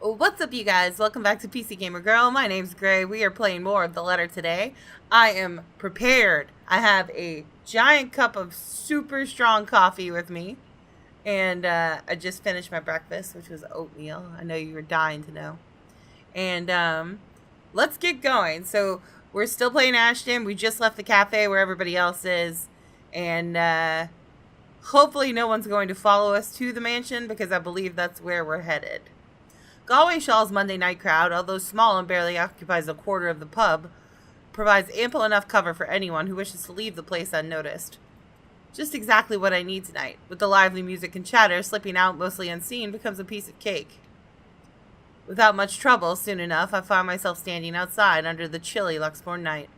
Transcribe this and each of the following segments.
What's up, you guys? Welcome back to PC Gamer Girl. My name's Gray. We are playing more of The Letter today. I am prepared. I have a giant cup of super strong coffee with me. And I just finished my breakfast, which was oatmeal. I know you were dying to know. And let's get going. So we're still playing Ashton. We just left the cafe where everybody else is. And hopefully no one's going to follow us to the mansion because I believe that's where we're headed. Galway Shaw's Monday night crowd, although small and barely occupies a quarter of the pub, provides ample enough cover for anyone who wishes to leave the place unnoticed. Just exactly what I need tonight, with the lively music and chatter slipping out mostly unseen becomes a piece of cake. Without much trouble, soon enough, I find myself standing outside under the chilly Luxbourne night.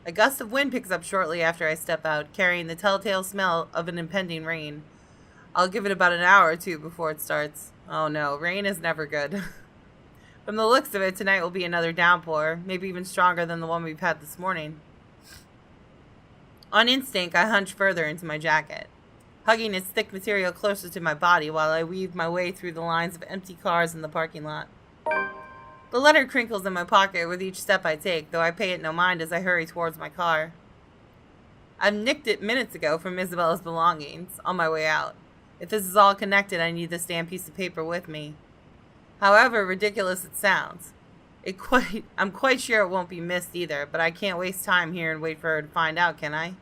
A gust of wind picks up shortly after I step out, carrying the telltale smell of an impending rain. I'll give it about an hour or two before it starts. Oh no, rain is never good. From the looks of it, tonight will be another downpour, maybe even stronger than the one we've had this morning. On instinct, I hunch further into my jacket, hugging its thick material closer to my body while I weave my way through the lines of empty cars in the parking lot. The letter crinkles in my pocket with each step I take, though I pay it no mind as I hurry towards my car. I've nicked it minutes ago from Isabella's belongings on my way out. If this is all connected, I need this damn piece of paper with me. However ridiculous it sounds, I'm quite sure it won't be missed either, but I can't waste time here and wait for her to find out, can I?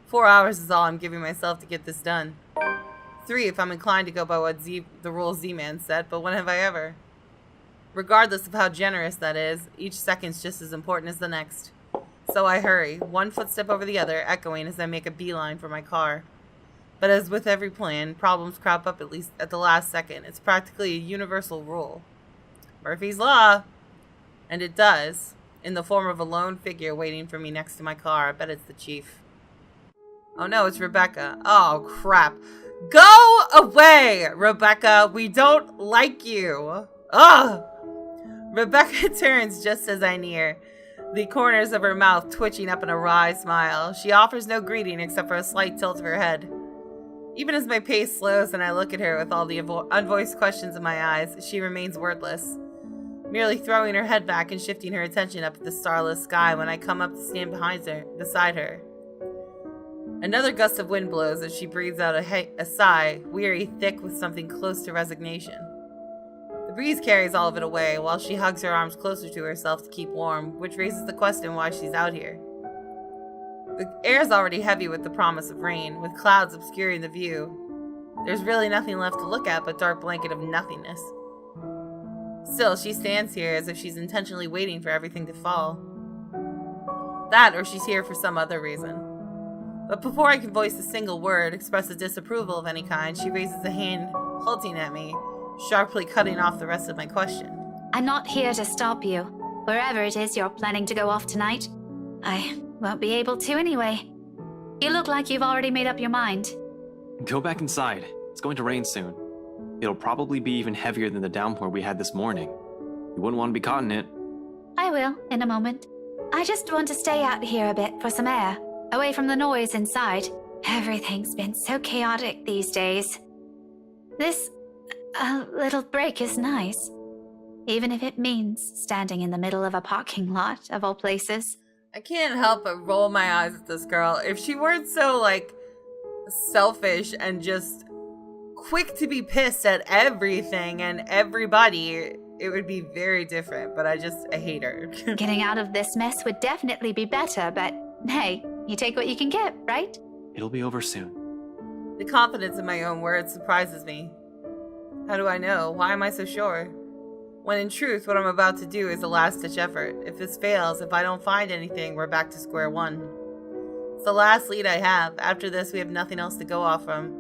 4 hours is all I'm giving myself to get this done. 3 if I'm inclined to go by what the rule Z-Man said, but when have I ever? Regardless of how generous that is, each second's just as important as the next. So I hurry, one footstep over the other, echoing as I make a beeline for my car. But as with every plan, problems crop up at least at the last second. It's practically a universal rule. Murphy's Law! And it does, in the form of a lone figure waiting for me next to my car. I bet it's the chief. Oh no, it's Rebecca. Oh crap. Go away, Rebecca! We don't like you! Ugh! Rebecca turns just as I near, the corners of her mouth twitching up in a wry smile. She offers no greeting except for a slight tilt of her head. Even as my pace slows and I look at her with all the unvoiced questions in my eyes, she remains wordless, merely throwing her head back and shifting her attention up at the starless sky when I come up to stand beside her. Another gust of wind blows as she breathes out a sigh, weary, thick with something close to resignation. The breeze carries all of it away while she hugs her arms closer to herself to keep warm, which raises the question why she's out here. The air is already heavy with the promise of rain, with clouds obscuring the view. There's really nothing left to look at but dark blanket of nothingness. Still, she stands here as if she's intentionally waiting for everything to fall. That, or she's here for some other reason. But before I can voice a single word, express a disapproval of any kind, she raises a hand, halting at me, sharply cutting off the rest of my question. I'm not here to stop you. Wherever it is you're planning to go off tonight, I won't be able to anyway. You look like you've already made up your mind. Go back inside. It's going to rain soon. It'll probably be even heavier than the downpour we had this morning. You wouldn't want to be caught in it. I will, in a moment. I just want to stay out here a bit for some air, away from the noise inside. Everything's been so chaotic these days. This little break is nice, even if it means standing in the middle of a parking lot, of all places. I can't help but roll my eyes at this girl. If she weren't so, selfish and just quick to be pissed at everything and everybody, it would be very different, but I hate her. Getting out of this mess would definitely be better, but hey, you take what you can get, right? It'll be over soon. The confidence in my own words surprises me. How do I know? Why am I so sure? When in truth, what I'm about to do is a last-ditch effort. If this fails, if I don't find anything, we're back to square one. It's the last lead I have. After this, we have nothing else to go off from.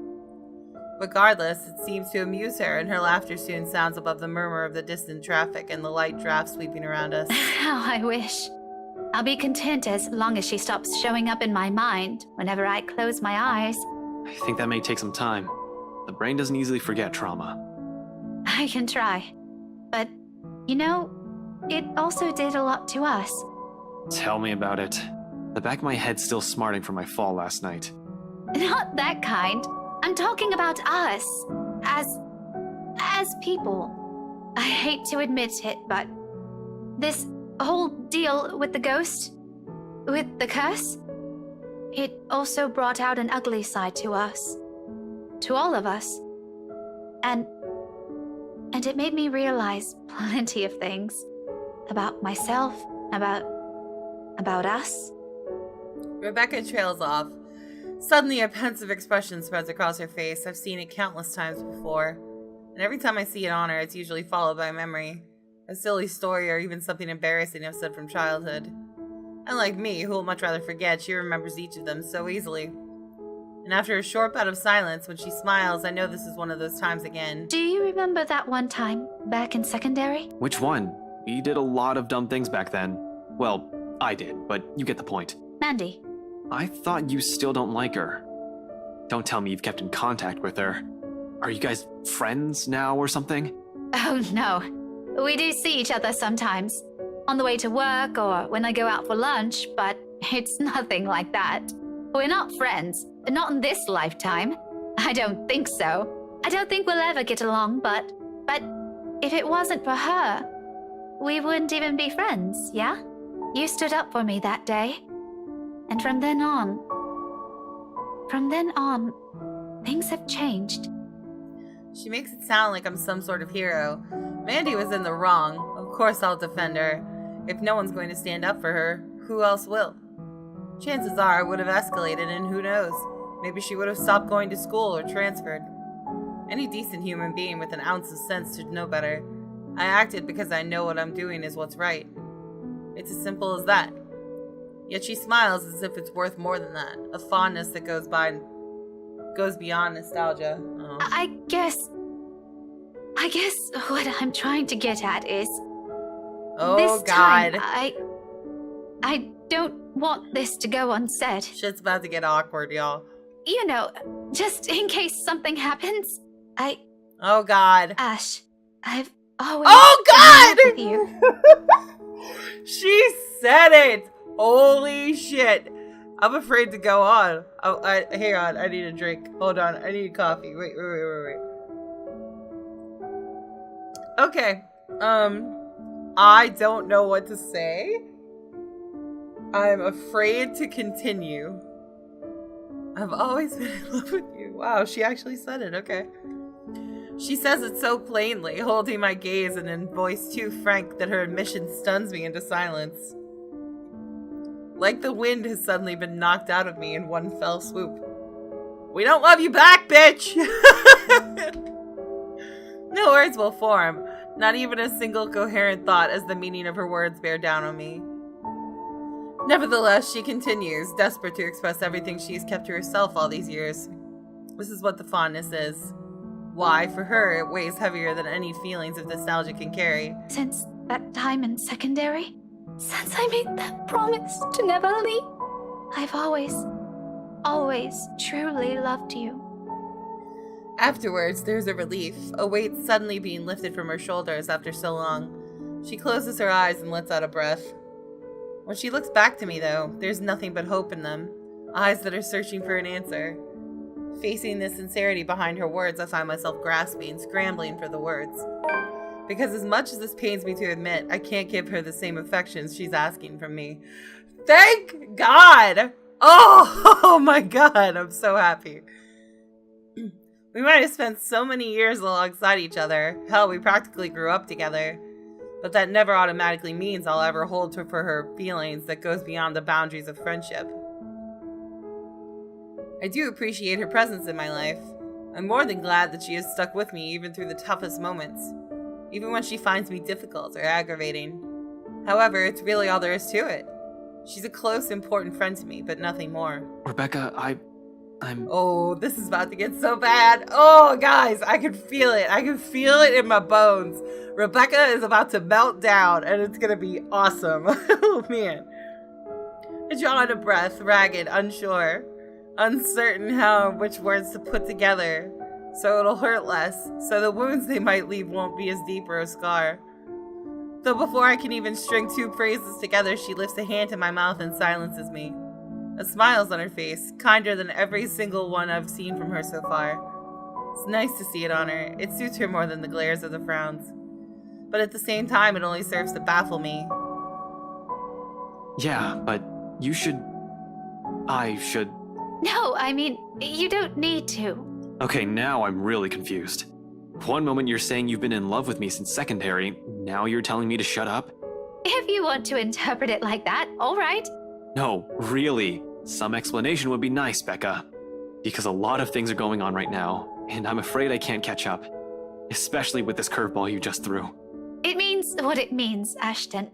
Regardless, it seems to amuse her, and her laughter soon sounds above the murmur of the distant traffic and the light draft sweeping around us. How I wish. I'll be content as long as she stops showing up in my mind whenever I close my eyes. I think that may take some time. The brain doesn't easily forget trauma. I can try. But, it also did a lot to us. Tell me about it. The back of my head's still smarting from my fall last night. Not that kind. I'm talking about us. As people. I hate to admit it, but this whole deal with the ghost, with the curse, it also brought out an ugly side to us. To all of us. And it made me realize plenty of things. About myself, about us. Rebecca trails off. Suddenly a pensive expression spreads across her face. I've seen it countless times before. And every time I see it on her, it's usually followed by a memory. A silly story or even something embarrassing I've said from childhood. Unlike me, who will much rather forget, she remembers each of them so easily. And after a short bout of silence, when she smiles, I know this is one of those times again. Do you remember that one time, back in secondary? Which one? We did a lot of dumb things back then. Well, I did, but you get the point. Mandy. I thought you still don't like her. Don't tell me you've kept in contact with her. Are you guys friends now or something? Oh no. We do see each other sometimes. On the way to work or when I go out for lunch, but it's nothing like that. We're not friends. Not in this lifetime. I don't think so. I don't think we'll ever get along, but if it wasn't for her, we wouldn't even be friends, yeah? You stood up for me that day. And from then on, things have changed. She makes it sound like I'm some sort of hero. Mandy was in the wrong. Of course I'll defend her. If no one's going to stand up for her, who else will? Chances are it would have escalated, and who knows? Maybe she would have stopped going to school or transferred. Any decent human being with an ounce of sense should know better. I acted because I know what I'm doing is what's right. It's as simple as that. Yet she smiles as if it's worth more than that. A fondness that goes beyond nostalgia. Oh. I guess what I'm trying to get at is... Oh, this God. Time, I don't want this to go unsaid. Shit's about to get awkward, y'all. You know, just in case something happens, Oh, God. Ash, I've always... Oh, God! been in love with you. She said it! Holy shit. I'm afraid to go on. Hang on, I need a drink. Hold on, I need coffee. Wait. Okay. I don't know what to say. I'm afraid to continue. I've always been in love with you. Wow, she actually said it. Okay. She says it so plainly, holding my gaze in a voice too frank that her admission stuns me into silence. Like the wind has suddenly been knocked out of me in one fell swoop. We don't love you back, bitch! No words will form, not even a single coherent thought as the meaning of her words bear down on me. Nevertheless, she continues, desperate to express everything she's kept to herself all these years. This is what the fondness is. Why, for her, it weighs heavier than any feelings of nostalgia can carry. Since that time in secondary, since I made that promise to never leave, I've always truly loved you. Afterwards, there's a relief, a weight suddenly being lifted from her shoulders after so long. She closes her eyes and lets out a breath. When she looks back to me, though, there's nothing but hope in them, eyes that are searching for an answer. Facing the sincerity behind her words, I find myself grasping, scrambling for the words. Because as much as this pains me to admit, I can't give her the same affections she's asking from me. Thank God! Oh my God, I'm so happy. We might have spent so many years alongside each other. Hell, we practically grew up together. But that never automatically means I'll ever hold for her feelings that goes beyond the boundaries of friendship. I do appreciate her presence in my life. I'm more than glad that she has stuck with me even through the toughest moments. Even when she finds me difficult or aggravating. However, it's really all there is to it. She's a close, important friend to me, but nothing more. Rebecca, I'm... Oh, this is about to get so bad. Oh, guys, I can feel it. I can feel it in my bones. Rebecca is about to melt down, and it's going to be awesome. Oh, man. I draw in a breath, ragged, unsure. Uncertain which words to put together. So it'll hurt less. So the wounds they might leave won't be as deep or a scar. Though before I can even string two phrases together, she lifts a hand to my mouth and silences me. A smile's on her face, kinder than every single one I've seen from her so far. It's nice to see it on her. It suits her more than the glares of the frowns. but at the same time, it only serves to baffle me. Yeah, but you should... I should... No, I mean, you don't need to. Okay, now I'm really confused. One moment you're saying you've been in love with me since secondary, now you're telling me to shut up? If you want to interpret it like that, all right. No, really. Some explanation would be nice, Becca. Because a lot of things are going on right now, and I'm afraid I can't catch up. Especially with this curveball you just threw. It means what it means, Ashton.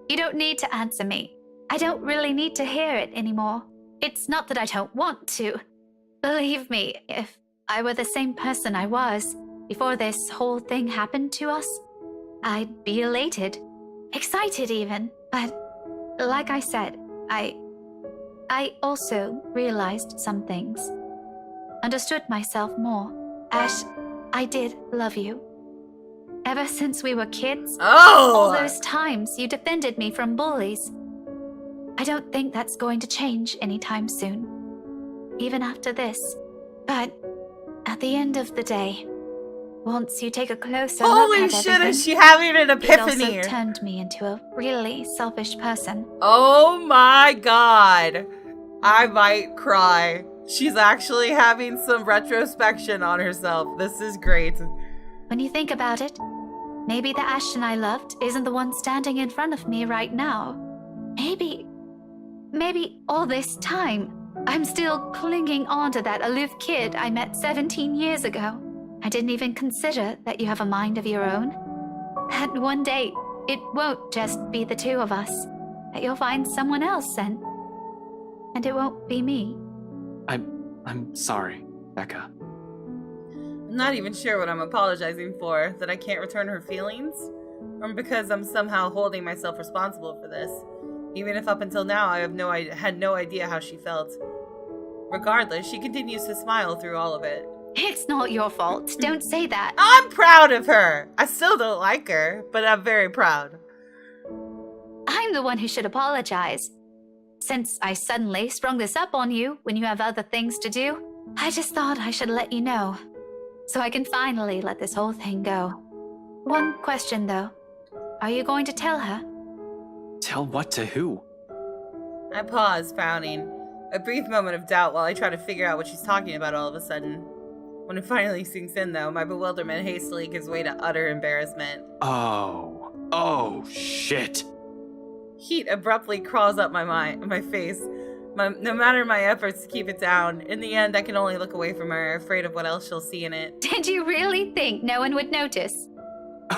You don't need to answer me. I don't really need to hear it anymore. It's not that I don't want to. Believe me, if I were the same person I was before this whole thing happened to us, I'd be elated, excited even. But like I said, I also realized some things. Understood myself more. Ash, I did love you. Ever since we were kids, all Oh! those times you defended me from bullies. I don't think that's going to change anytime soon, even after this. But at the end of the day, once you take a closer look Holy at shit, everything, is she having an it also epiphany? turned me into a really selfish person. Oh my god. I might cry. She's actually having some retrospection on herself. This is great. When you think about it, maybe the Ashton I loved isn't the one standing in front of me right now. Maybe all this time, I'm still clinging on to that aloof kid I met 17 years ago. I didn't even consider that you have a mind of your own. That one day, it won't just be the two of us. That you'll find someone else and it won't be me. I'm sorry, Becca. I'm not even sure what I'm apologizing for. That I can't return her feelings? Or because I'm somehow holding myself responsible for this. Even if up until now I had no idea how she felt. Regardless, she continues to smile through all of it. It's not your fault. Don't say that. I'm proud of her. I still don't like her, but I'm very proud. I'm the one who should apologize. Since I suddenly sprung this up on you when you have other things to do, I just thought I should let you know. So I can finally let this whole thing go. One question though. Are you going to tell her? Tell what to who? I pause, frowning. A brief moment of doubt while I try to figure out what she's talking about all of a sudden. When it finally sinks in though, my bewilderment hastily gives way to utter embarrassment. Oh, shit. Heat abruptly crawls up my face. No matter my efforts to keep it down, in the end I can only look away from her, afraid of what else she'll see in it. Did you really think no one would notice?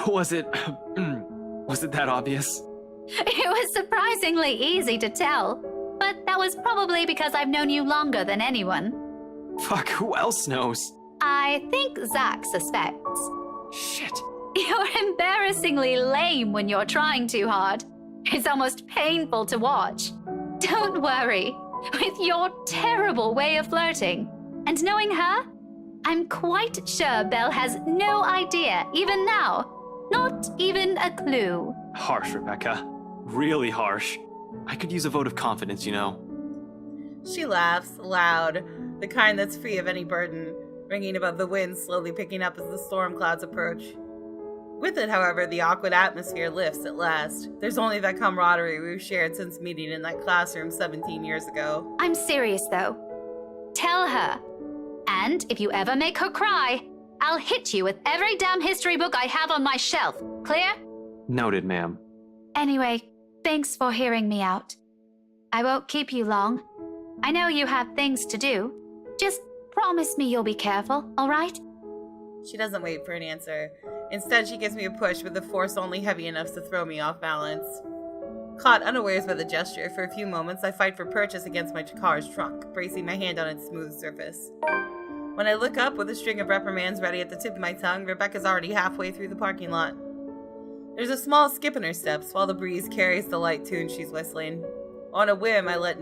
Was it that obvious? It was surprisingly easy to tell. But that was probably because I've known you longer than anyone. Fuck, who else knows? I think Zach suspects. Shit. You're embarrassingly lame when you're trying too hard. It's almost painful to watch. Don't worry. With your terrible way of flirting and knowing her, I'm quite sure Belle has no idea, even now. Not even a clue. Harsh, Rebecca. Really harsh. I could use a vote of confidence, you know. She laughs, loud, the kind that's free of any burden, ringing above the wind slowly picking up as the storm clouds approach. With it, however, the awkward atmosphere lifts at last. There's only that camaraderie we've shared since meeting in that classroom 17 years ago. I'm serious, though. Tell her. And if you ever make her cry, I'll hit you with every damn history book I have on my shelf. Clear? Noted, ma'am. Anyway, thanks for hearing me out. I won't keep you long. I know you have things to do. Just promise me you'll be careful, all right? She doesn't wait for an answer. Instead, she gives me a push with a force only heavy enough to throw me off balance. Caught unawares by the gesture, for a few moments I fight for purchase against my car's trunk, bracing my hand on its smooth surface. When I look up with a string of reprimands ready at the tip of my tongue, Rebecca's already halfway through the parking lot. There's a small skip in her steps while the breeze carries the light tune she's whistling. On a whim, I let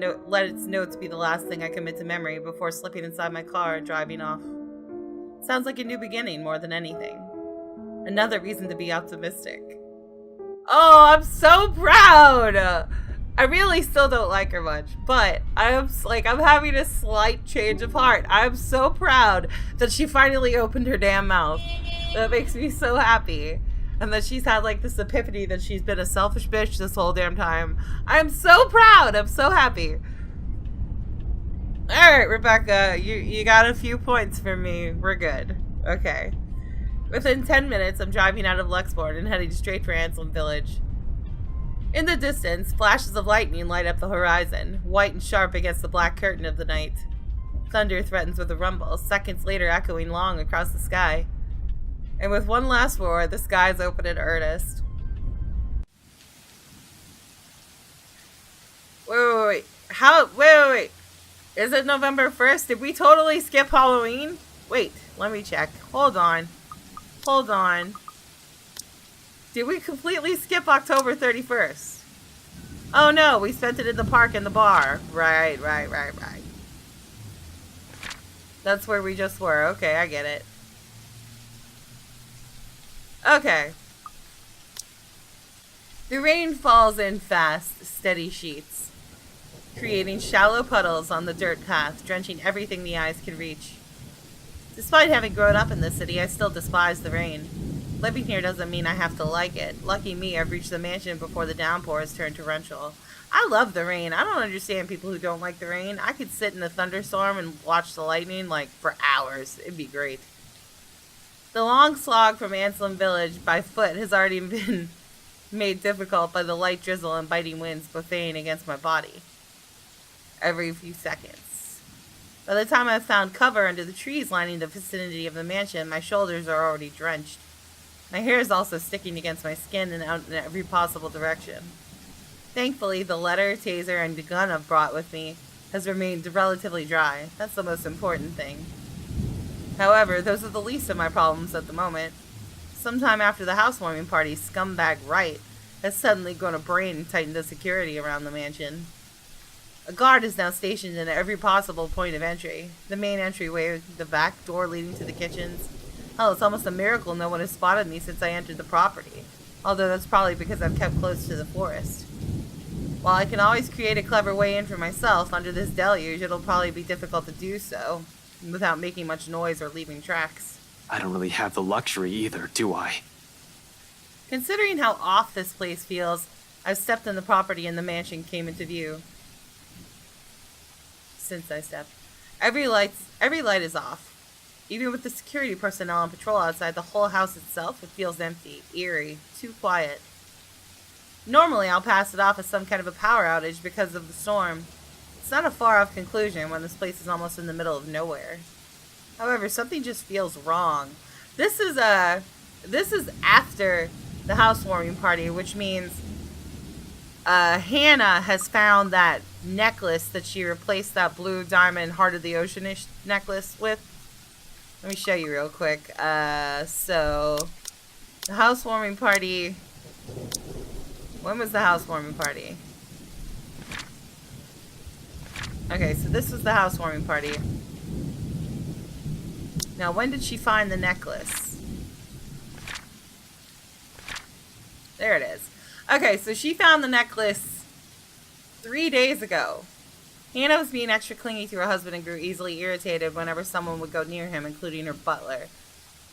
its notes be the last thing I commit to memory before slipping inside my car and driving off. Sounds like a new beginning more than anything. Another reason to be optimistic. Oh, I'm so proud! I really still don't like her much, but I'm having a slight change of heart. I'm so proud that she finally opened her damn mouth. That makes me so happy. And that she's had like this epiphany that she's been a selfish bitch this whole damn time. I'm so proud. I'm so happy. Alright, Rebecca, you got a few points for me. We're good. Okay. Within 10 minutes, I'm driving out of Luxbourne and heading straight for Anselm Village. In the distance, flashes of lightning light up the horizon, white and sharp against the black curtain of the night. Thunder threatens with a rumble, seconds later echoing long across the sky. And with one last roar, the skies open in earnest. Wait. Wait. Is it November 1st? Did we totally skip Halloween? Wait, let me check. Hold on. Did we completely skip October 31st? Oh no, we spent it in the park and the bar. Right. That's where we just were. Okay, I get it. Okay. The rain falls in fast, steady sheets, creating shallow puddles on the dirt path, drenching everything the eyes can reach. Despite having grown up in this city, I still despise the rain. Living here doesn't mean I have to like it. Lucky me, I've reached the mansion before the downpours turned torrential. I love the rain. I don't understand people who don't like the rain. I could sit in a thunderstorm and watch the lightning, like, for hours. It'd be great. The long slog from Anselm Village by foot has already been made difficult by the light drizzle and biting winds buffeting against my body every few seconds. By the time I've found cover under the trees lining the vicinity of the mansion, my shoulders are already drenched. My hair is also sticking against my skin and out in every possible direction. Thankfully, the letter, taser, and the gun I've brought with me has remained relatively dry. That's the most important thing. However, those are the least of my problems at the moment. Sometime after the housewarming party, scumbag Wright has suddenly grown a brain and tightened the security around the mansion. A guard is now stationed in every possible point of entry. The main entryway, the back door leading to the kitchens. Hell, it's almost a miracle no one has spotted me since I entered the property. Although that's probably because I've kept close to the forest. While I can always create a clever way in for myself, under this deluge it'll probably be difficult to do so, without making much noise or leaving tracks. I don't really have the luxury either, do I? Considering how off this place feels, I've stepped on the property and the mansion came into view. Since I stepped. Every light is off. Even with the security personnel on patrol outside the whole house itself, it feels empty, eerie, too quiet. Normally, I'll pass it off as some kind of a power outage because of the storm. It's not a far-off conclusion when this place is almost in the middle of nowhere. However, something just feels wrong. This is after the housewarming party, which means Hannah has found that necklace that she replaced that blue diamond Heart of the Ocean-ish necklace with. Let me show you real quick. So the housewarming party. When was the housewarming party? Okay, so this was the housewarming party. Now, when did she find the necklace? There it is. Okay, so she found the necklace 3 days ago. Hannah was being extra clingy to her husband and grew easily irritated whenever someone would go near him, including her butler.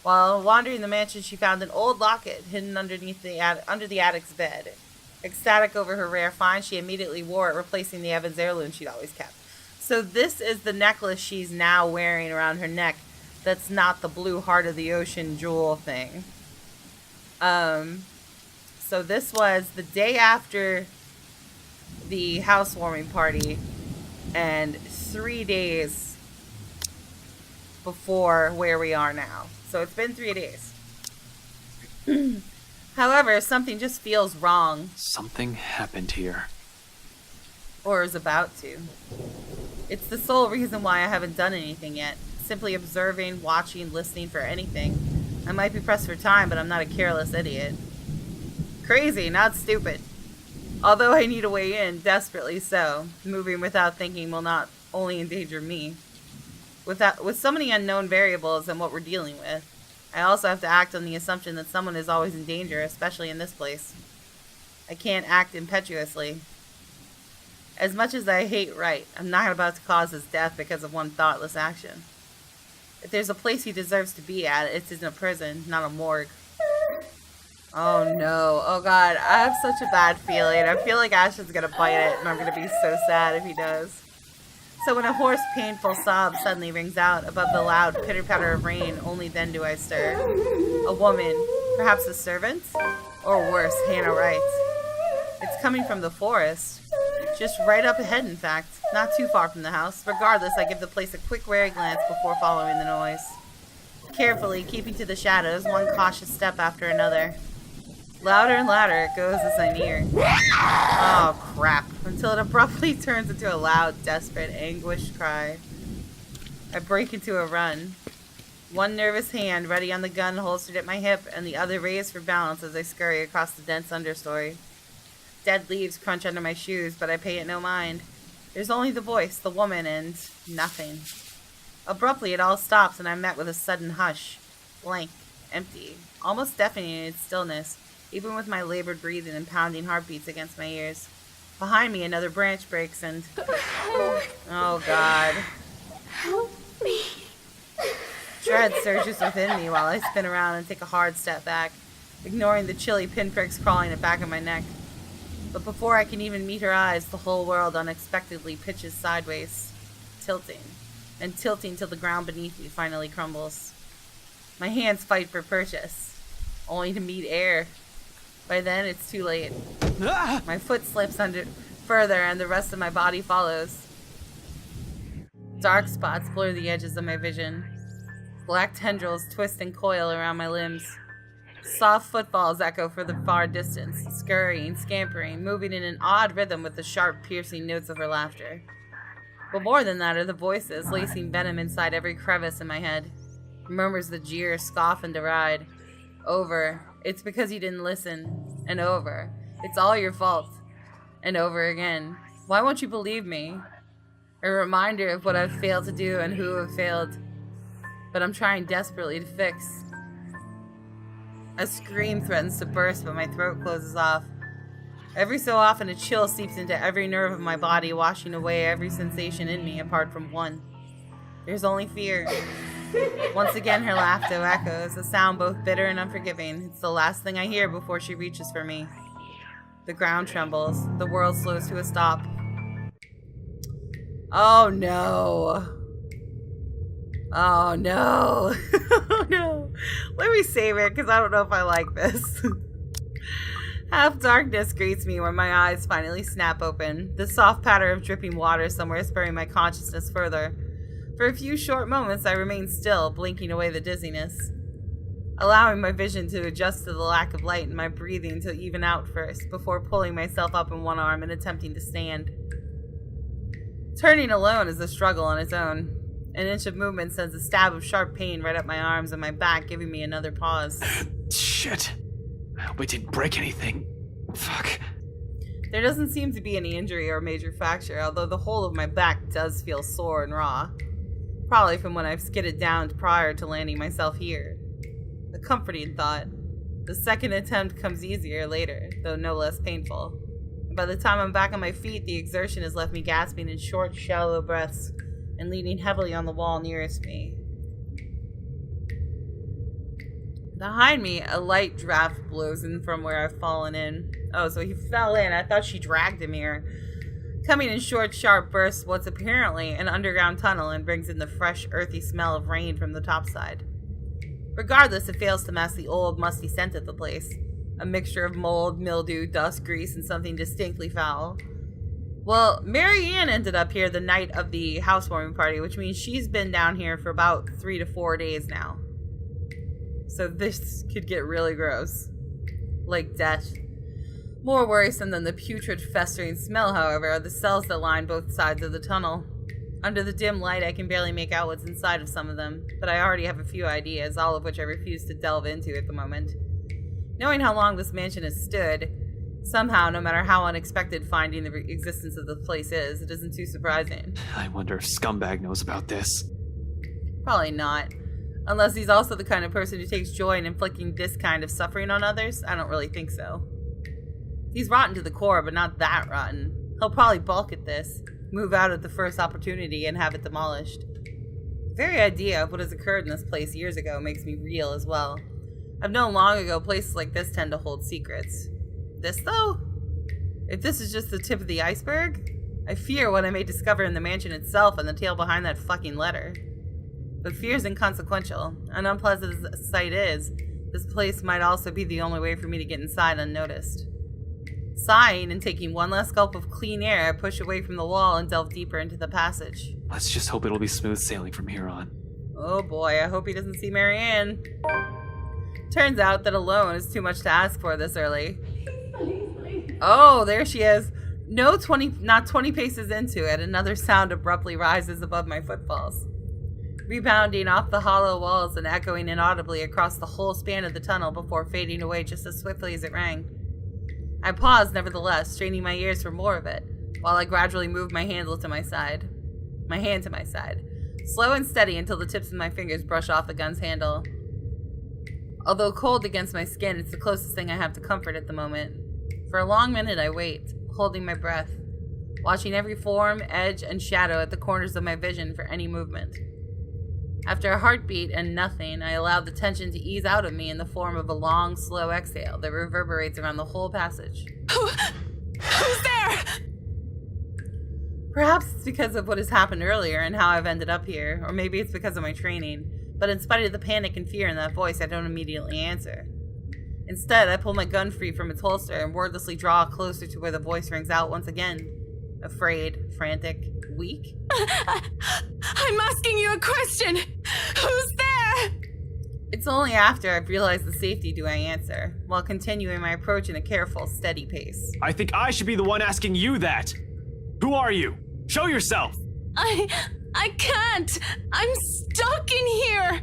While wandering the mansion, she found an old locket hidden underneath under the attic's bed. Ecstatic over her rare find, she immediately wore it, replacing the Evans heirloom she'd always kept. So this is the necklace she's now wearing around her neck. That's not the blue Heart of the Ocean jewel thing. So this was the day after the housewarming party and 3 days before where we are now. So it's been 3 days. However, something just feels wrong. Something happened here. Or is about to. It's the sole reason why I haven't done anything yet. Simply observing, watching, listening for anything. I might be pressed for time, but I'm not a careless idiot. Crazy, not stupid. Although I need a way in, desperately so. Moving without thinking will not only endanger me. With so many unknown variables and what we're dealing with, I also have to act on the assumption that someone is always in danger, especially in this place. I can't act impetuously. As much as I hate Wright, I'm not about to cause his death because of one thoughtless action. If there's a place he deserves to be at, it's in a prison, not a morgue. Oh no. Oh god. I have such a bad feeling. I feel like Ashton's gonna bite it, and I'm gonna be so sad if he does. So when a hoarse, painful sob suddenly rings out above the loud pitter-patter of rain, only then do I stir. A woman. Perhaps a servant? Or worse, Hannah Wright. It's coming from the forest. Just right up ahead, in fact. Not too far from the house. Regardless, I give the place a quick, wary glance before following the noise. Carefully, keeping to the shadows, one cautious step after another. Louder and louder it goes as I near. Oh, crap. Until it abruptly turns into a loud, desperate, anguished cry. I break into a run. One nervous hand ready on the gun holstered at my hip, and the other raised for balance as I scurry across the dense understory. Dead leaves crunch under my shoes, but I pay it no mind. There's only the voice, the woman, and nothing. Abruptly, it all stops, and I'm met with a sudden hush. Blank. Empty. Almost deafening in its stillness, even with my labored breathing and pounding heartbeats against my ears. Behind me, another branch breaks, and... Oh, God. Help me. Dread surges within me while I spin around and take a hard step back, ignoring the chilly pinpricks crawling at the back of my neck. But before I can even meet her eyes, the whole world unexpectedly pitches sideways, tilting, and tilting till the ground beneath me finally crumbles. My hands fight for purchase, only to meet air. By then, it's too late. My foot slips under further, and the rest of my body follows. Dark spots blur the edges of my vision. Black tendrils twist and coil around my limbs. Soft footfalls echo for the far distance, scurrying, scampering, moving in an odd rhythm with the sharp, piercing notes of her laughter. But more than that are the voices, lacing venom inside every crevice in my head. Murmurs that jeer, scoff, and deride. Over. It's because you didn't listen. And over. It's all your fault. And over again. Why won't you believe me? A reminder of what I've failed to do and who have failed. But I'm trying desperately to fix. A scream threatens to burst, but my throat closes off. Every so often, a chill seeps into every nerve of my body, washing away every sensation in me apart from one. There's only fear. Once again, her laughter echoes, a sound both bitter and unforgiving. It's the last thing I hear before she reaches for me. The ground trembles. The world slows to a stop. Oh no. Oh no. Oh no. Let me save it because I don't know if I like this. Half darkness greets me when my eyes finally snap open, the soft patter of dripping water somewhere spurring my consciousness further. For a few short moments I remain still, blinking away the dizziness, allowing my vision to adjust to the lack of light and my breathing to even out first, before pulling myself up in one arm and attempting to stand. Turning alone is a struggle on its own. An inch of movement sends a stab of sharp pain right up my arms and my back, giving me another pause. Shit. I hope I didn't break anything. Fuck. There doesn't seem to be any injury or major fracture, although the whole of my back does feel sore and raw. Probably from when I've skidded down prior to landing myself here. A comforting thought. The second attempt comes easier later, though no less painful. And by the time I'm back on my feet, the exertion has left me gasping in short, shallow breaths and leaning heavily on the wall nearest me. Behind me, a light draft blows in from where I've fallen in. Oh, so he fell in. I thought she dragged him here. Coming in short, sharp bursts, what's apparently an underground tunnel, and brings in the fresh, earthy smell of rain from the topside. Regardless, it fails to mask the old, musty scent of the place. A mixture of mold, mildew, dust, grease, and something distinctly foul. Well, Mary Ann ended up here the night of the housewarming party, which means she's been down here for about 3 to 4 days now. So this could get really gross. Like death. More worrisome than the putrid, festering smell, however, are the cells that line both sides of the tunnel. Under the dim light, I can barely make out what's inside of some of them, but I already have a few ideas, all of which I refuse to delve into at the moment. Knowing how long this mansion has stood, somehow, no matter how unexpected finding the existence of the place is, it isn't too surprising. I wonder if Scumbag knows about this. Probably not. Unless he's also the kind of person who takes joy in inflicting this kind of suffering on others, I don't really think so. He's rotten to the core, but not that rotten. He'll probably balk at this, move out at the first opportunity, and have it demolished. The very idea of what has occurred in this place years ago makes me reel as well. I've known long ago places like this tend to hold secrets. This, though? If this is just the tip of the iceberg, I fear what I may discover in the mansion itself and the tale behind that fucking letter. But fear's inconsequential. An unpleasant as sight is, this place might also be the only way for me to get inside unnoticed. Sighing and taking one last gulp of clean air, I push away from the wall and delve deeper into the passage. Let's just hope it'll be smooth sailing from here on. Oh boy, I hope he doesn't see Marianne. Turns out that alone is too much to ask for this early. Oh, there she is. Not 20 paces into it, another sound abruptly rises above my footfalls, rebounding off the hollow walls and echoing inaudibly across the whole span of the tunnel before fading away just as swiftly as it rang. I paused, nevertheless, straining my ears for more of it, while I gradually moved my hand to my side, slow and steady until the tips of my fingers brush off the gun's handle. Although cold against my skin, it's the closest thing I have to comfort at the moment. For a long minute I wait, holding my breath, watching every form, edge, and shadow at the corners of my vision for any movement. After a heartbeat and nothing, I allow the tension to ease out of me in the form of a long, slow exhale that reverberates around the whole passage. Who's there? Perhaps it's because of what has happened earlier and how I've ended up here, or maybe it's because of my training, but in spite of the panic and fear in that voice, I don't immediately answer. Instead, I pull my gun free from its holster and wordlessly draw closer to where the voice rings out once again. Afraid, frantic, weak. I'm asking you a question. Who's there? It's only after I've realized the safety do I answer, while continuing my approach in a careful, steady pace. I think I should be the one asking you that. Who are you? Show yourself! I can't. I'm stuck in here.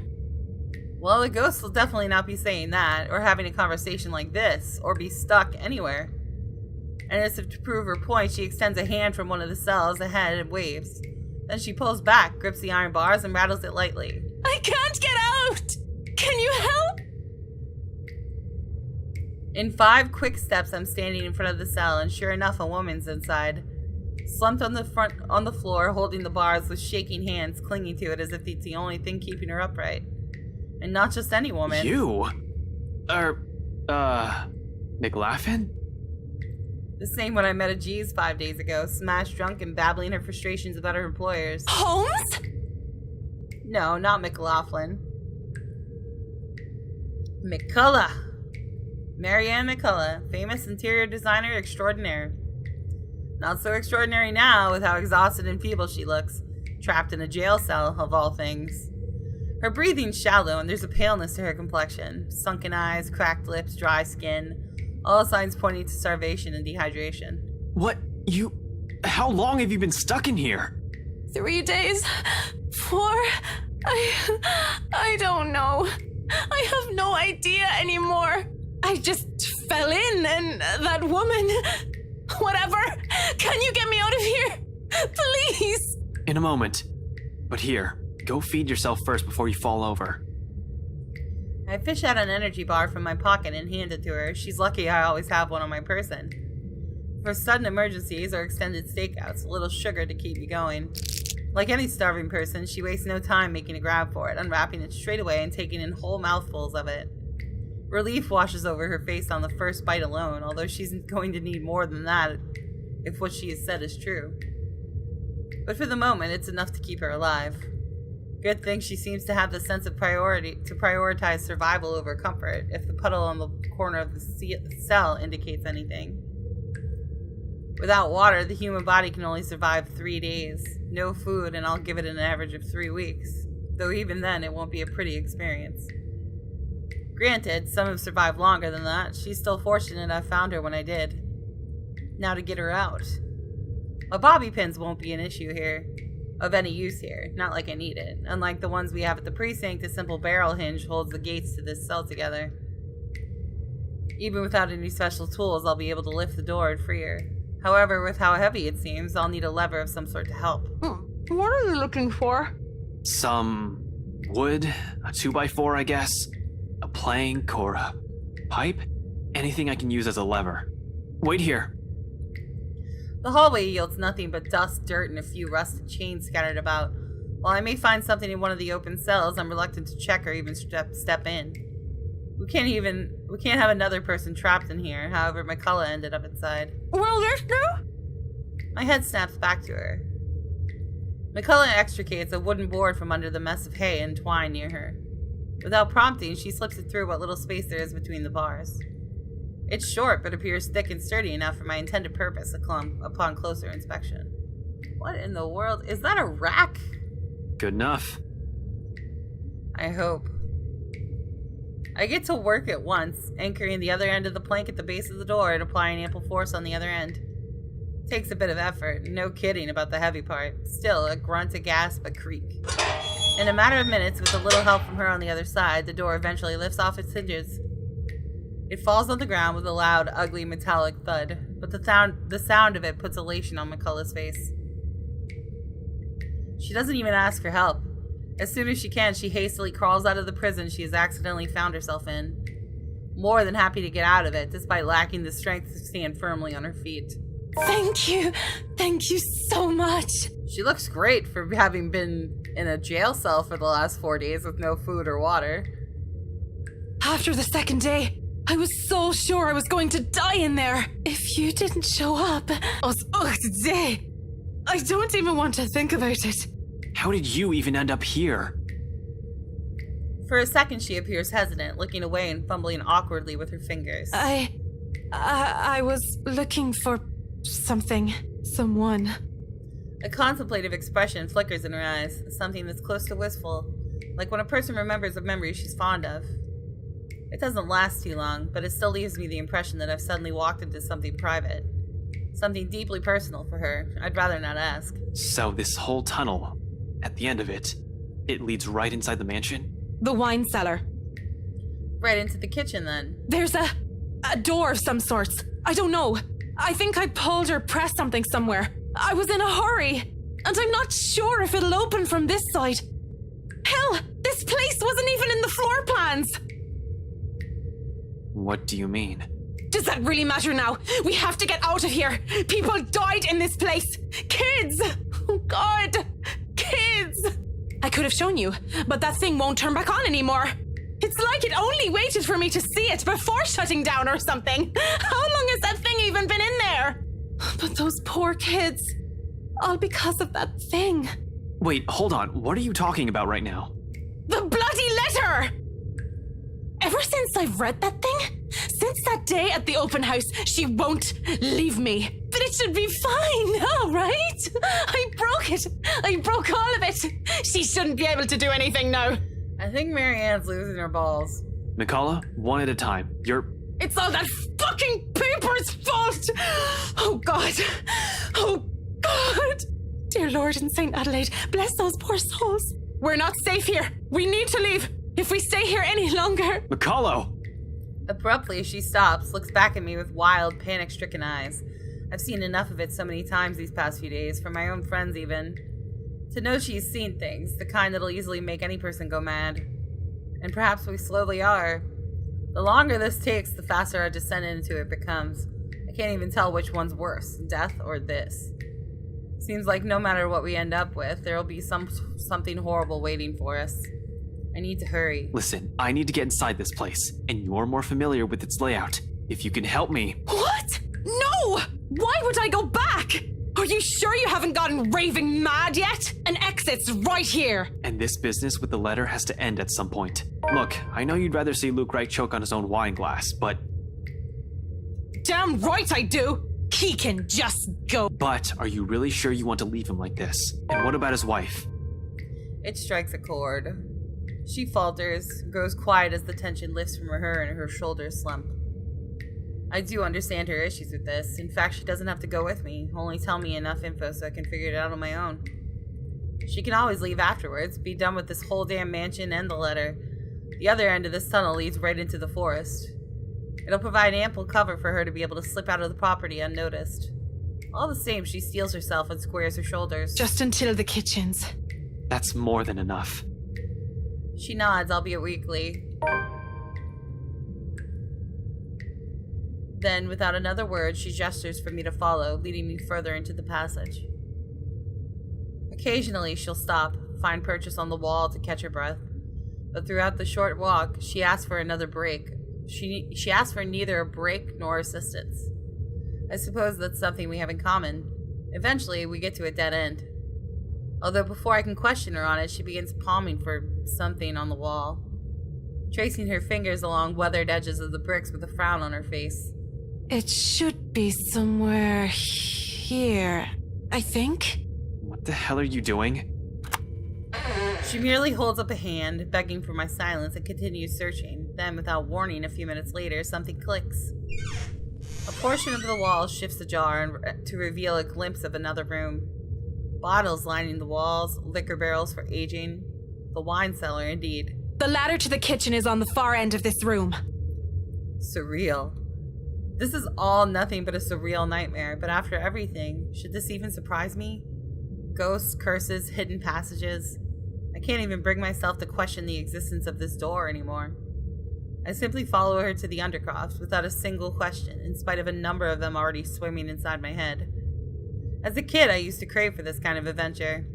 Well, the ghost will definitely not be saying that, or having a conversation like this, or be stuck anywhere. And as if to prove her point, she extends a hand from one of the cells ahead and waves. Then she pulls back, grips the iron bars, and rattles it lightly. I can't get out! Can you help? In 5 quick steps, I'm standing in front of the cell, and sure enough, a woman's inside. Slumped on the floor, holding the bars with shaking hands, clinging to it as if it's the only thing keeping her upright. And not just any woman. You? McLaughlin? The same one I met at G's 5 days ago, smashed drunk and babbling her frustrations about her employers. Holmes? No, not McLaughlin. McCullough. Marianne McCullough, famous interior designer extraordinaire. Not so extraordinary now with how exhausted and feeble she looks, trapped in a jail cell, of all things. Her breathing's shallow and there's a paleness to her complexion, sunken eyes, cracked lips, dry skin, all signs pointing to starvation and dehydration. What? How long have you been stuck in here? 3 days? 4? I don't know. I have no idea anymore. I just fell in and that woman... Whatever! Can you get me out of here? Please! In a moment. But here, go feed yourself first before you fall over. I fish out an energy bar from my pocket and hand it to her. She's lucky I always have one on my person. For sudden emergencies or extended stakeouts, a little sugar to keep me going. Like any starving person, she wastes no time making a grab for it, unwrapping it straight away and taking in whole mouthfuls of it. Relief washes over her face on the first bite alone, although she's going to need more than that if what she has said is true. But for the moment, it's enough to keep her alive. Good thing she seems to have the sense of priority to prioritize survival over comfort, if the puddle on the corner of the cell indicates anything. Without water, the human body can only survive 3 days. No food, and I'll give it an average of 3 weeks. Though even then, it won't be a pretty experience. Granted, some have survived longer than that. She's still fortunate I found her when I did. Now to get her out. My bobby pins won't be an issue here. Of any use here. Not like I need it. Unlike the ones we have at the precinct, a simple barrel hinge holds the gates to this cell together. Even without any special tools, I'll be able to lift the door and free her. However, with how heavy it seems, I'll need a lever of some sort to help. What are you looking for? Some wood, a 2x4, I guess. A plank or a pipe. Anything I can use as a lever. Wait here. The hallway yields nothing but dust, dirt, and a few rusted chains scattered about. While I may find something in one of the open cells, I'm reluctant to check or even step in. We can't have another person trapped in here. However, McCullough ended up inside. Well, there's no... My head snaps back to her. McCullough extricates a wooden board from under the mess of hay and twine near her. Without prompting, she slips it through what little space there is between the bars. It's short, but appears thick and sturdy enough for my intended purpose upon closer inspection. What in the world? Is that a rack? Good enough. I hope. I get to work at once, anchoring the other end of the plank at the base of the door and applying ample force on the other end. Takes a bit of effort, no kidding about the heavy part. Still, a grunt, a gasp, a creak. In a matter of minutes, with a little help from her on the other side, the door eventually lifts off its hinges. It falls on the ground with a loud, ugly, metallic thud, but the sound of it puts elation on McCullough's face. She doesn't even ask for help. As soon as she can, she hastily crawls out of the prison she has accidentally found herself in. More than happy to get out of it, despite lacking the strength to stand firmly on her feet. Thank you. Thank you so much. She looks great for having been in a jail cell for the last 4 days with no food or water. After the second day, I was so sure I was going to die in there. If you didn't show up, today, I don't even want to think about it. How did you even end up here? For a second, she appears hesitant, looking away and fumbling awkwardly with her fingers. I was looking for someone. A contemplative expression flickers in her eyes, something that's close to wistful, like when a person remembers a memory she's fond of. It doesn't last too long, but it still leaves me the impression that I've suddenly walked into something private. Something deeply personal for her. I'd rather not ask. So this whole tunnel, at the end of it, it leads right inside the mansion? The wine cellar. Right into the kitchen, then. There's a door of some sorts. I don't know. I think I pulled or pressed something somewhere. I was in a hurry, and I'm not sure if it'll open from this side. Hell, this place wasn't even in the floor plans! What do you mean? Does that really matter now? We have to get out of here! People died in this place! Kids! Oh God! Kids! I could have shown you, but that thing won't turn back on anymore. It's like it only waited for me to see it before shutting down or something. How long has that thing even been in there? But those poor kids. All because of that thing. Wait, hold on. What are you talking about right now? The bloody letter! Ever since I've read that thing, since that day at the open house, she won't leave me. But it should be fine now, right? I broke it. I broke all of it. She shouldn't be able to do anything now. I think Marianne's losing her balls. McCullough, one at a time. It's all that fucking paper's fault! Oh God! Oh God! Dear Lord in St. Adelaide, bless those poor souls. We're not safe here. We need to leave. If we stay here any longer... McCullough! Abruptly, she stops, looks back at me with wild, panic-stricken eyes. I've seen enough of it so many times these past few days, from my own friends even. To know she's seen things, the kind that'll easily make any person go mad. And perhaps we slowly are. The longer this takes, the faster our descent into it becomes. I can't even tell which one's worse, death or this. Seems like no matter what we end up with, there'll be something horrible waiting for us. I need to hurry. Listen, I need to get inside this place, and you're more familiar with its layout. If you can help me... What? No! Why would I go back? Are you sure you haven't gotten raving mad yet? An exit's right here. And this business with the letter has to end at some point. Look, I know you'd rather see Luke Wright choke on his own wine glass, but... Damn right I do! He can just go. But are you really sure you want to leave him like this? And what about his wife? It strikes a chord. She falters, grows quiet as the tension lifts from her and her shoulders slump. I do understand her issues with this. In fact, she doesn't have to go with me, only tell me enough info so I can figure it out on my own. She can always leave afterwards, be done with this whole damn mansion and the letter. The other end of this tunnel leads right into the forest. It'll provide ample cover for her to be able to slip out of the property unnoticed. All the same, she steels herself and squares her shoulders. Just until the kitchens. That's more than enough. She nods, albeit weakly. Then, without another word, she gestures for me to follow, leading me further into the passage. Occasionally, she'll stop, find purchase on the wall to catch her breath, but throughout the short walk, she asked for another break. She asked for neither a break nor assistance. I suppose that's something we have in common. Eventually, we get to a dead end. Although before I can question her on it, she begins palming for something on the wall, tracing her fingers along weathered edges of the bricks with a frown on her face. It should be somewhere here, I think. What the hell are you doing? She merely holds up a hand, begging for my silence, and continues searching. Then, without warning, a few minutes later, something clicks. A portion of the wall shifts ajar to reveal a glimpse of another room. Bottles lining the walls, liquor barrels for aging. The wine cellar, indeed. The ladder to the kitchen is on the far end of this room. Surreal. This is all nothing but a surreal nightmare, but after everything, should this even surprise me? Ghosts, curses, hidden passages. I can't even bring myself to question the existence of this door anymore. I simply follow her to the Undercroft without a single question, in spite of a number of them already swimming inside my head. As a kid, I used to crave for this kind of adventure.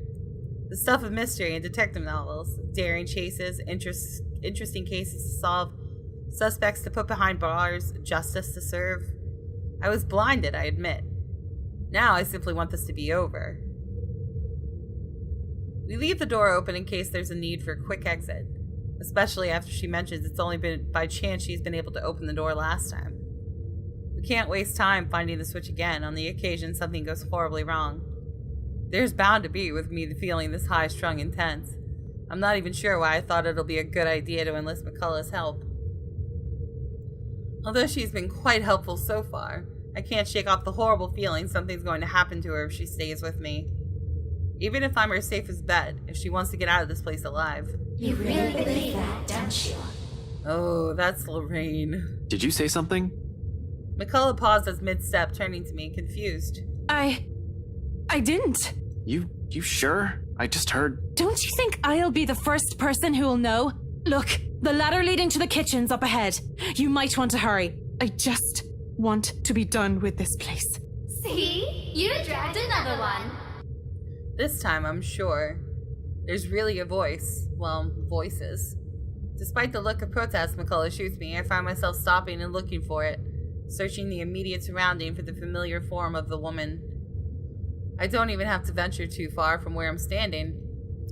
The stuff of mystery and detective novels, daring chases, interesting cases to solve, suspects to put behind bars, justice to serve. I was blinded, I admit. Now I simply want this to be over. We leave the door open in case there's a need for a quick exit, especially after she mentions it's only been by chance she's been able to open the door last time. We can't waste time finding the switch again on the occasion something goes horribly wrong. There's bound to be with me the feeling this high-strung intense. I'm not even sure why I thought it'll be a good idea to enlist McCullough's help. Although she's been quite helpful so far, I can't shake off the horrible feeling something's going to happen to her if she stays with me. Even if I'm her safest bet, if she wants to get out of this place alive. You really believe that, don't you? Oh, that's Lorraine. Did you say something? McCullough paused as mid-step, turning to me, confused. I didn't. You sure? I just heard... Don't you think I'll be the first person who'll know? Look, the ladder leading to the kitchen's up ahead. You might want to hurry. I just want to be done with this place. See? You dragged another one. This time, I'm sure. There's really a voice. Well, voices. Despite the look of protest McCullough shoots me, I find myself stopping and looking for it, searching the immediate surrounding for the familiar form of the woman. I don't even have to venture too far from where I'm standing.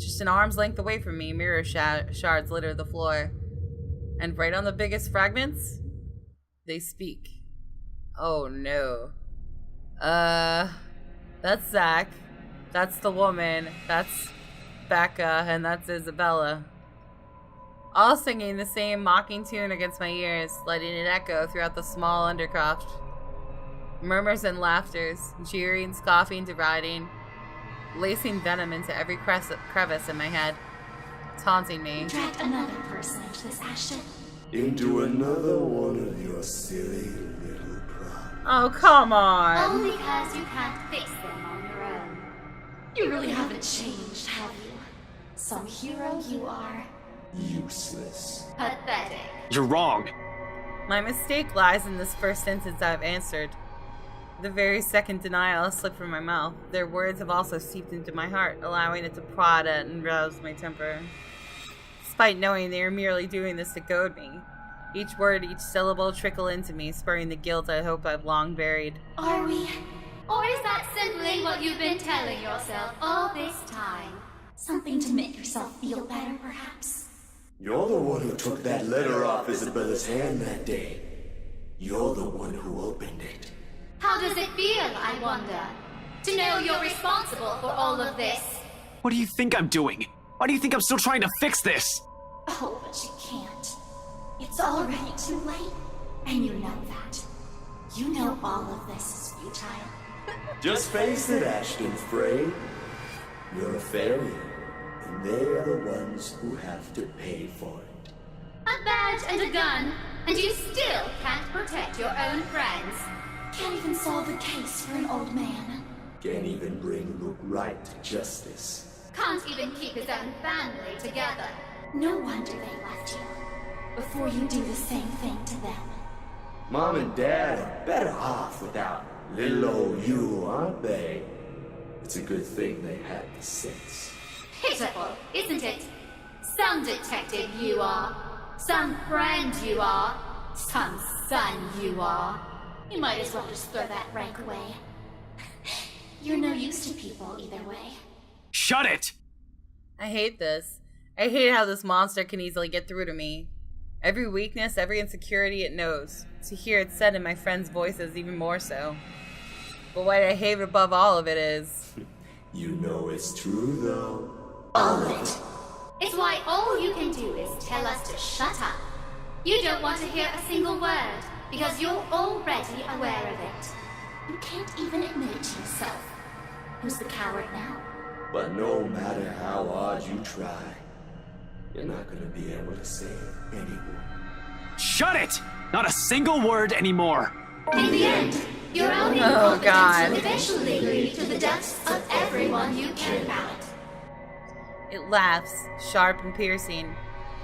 Just an arm's length away from me, mirror shards litter the floor. And right on the biggest fragments, they speak. Oh no. That's Zach. That's the woman. That's Becca. And that's Isabella. All singing the same mocking tune against my ears, letting it echo throughout the small Undercroft. Murmurs and laughters, jeering, scoffing, deriding, lacing venom into every crevice in my head, taunting me. Dragged another person into this, Ashton. Into another one of your silly little problems. Oh, come on. Only because you can't fix them on your own. You really haven't changed, have you? Some hero you are. Useless. Pathetic. You're wrong! My mistake lies in this first sentence I've answered. The very second denial slipped from my mouth. Their words have also seeped into my heart, allowing it to prod at and rouse my temper. Despite knowing they are merely doing this to goad me, each word, each syllable trickle into me, spurring the guilt I hope I've long buried. Are we? Or is that simply what you've been telling yourself all this time? Something to make yourself feel better, perhaps? You're the one who took that letter off Isabella's hand that day. You're the one who opened it. How does it feel, I wonder? To know you're responsible for all of this? What do you think I'm doing? Why do you think I'm still trying to fix this? Oh, but you can't. It's already too late. And you know that. You know all of this is futile. Just face it, Ashton Frey. You're a fairy, and they are the ones who have to pay for it. A badge and a gun, and you still can't protect your own friends. Can't even solve a case for an old man. Can't even bring Luke Wright to justice. Can't even keep his own family together. No wonder they left you. Before you do the same thing to them. Mom and Dad are better off without little old you, aren't they? It's a good thing they had the sense. Pitiful, isn't it? Some detective you are. Some friend you are. Some son you are. You might as well just throw that rank away. You're no use to people either way. Shut it! I hate this. I hate how this monster can easily get through to me. Every weakness, every insecurity it knows. To hear it said in my friends' voices even more so. But what I hate above all of it is... You know it's true, though. All of it. It's why all you can do is tell us to shut up. You don't want to hear a single word, because you're already aware of it. You can't even admit it to yourself. Who's the coward now? But no matter how hard you try, you're not gonna be able to save anyone. Shut it! Not a single word anymore! In the end, your own Oh, incompetence God. will eventually lead to the deaths of everyone you care about. It laughs, sharp and piercing.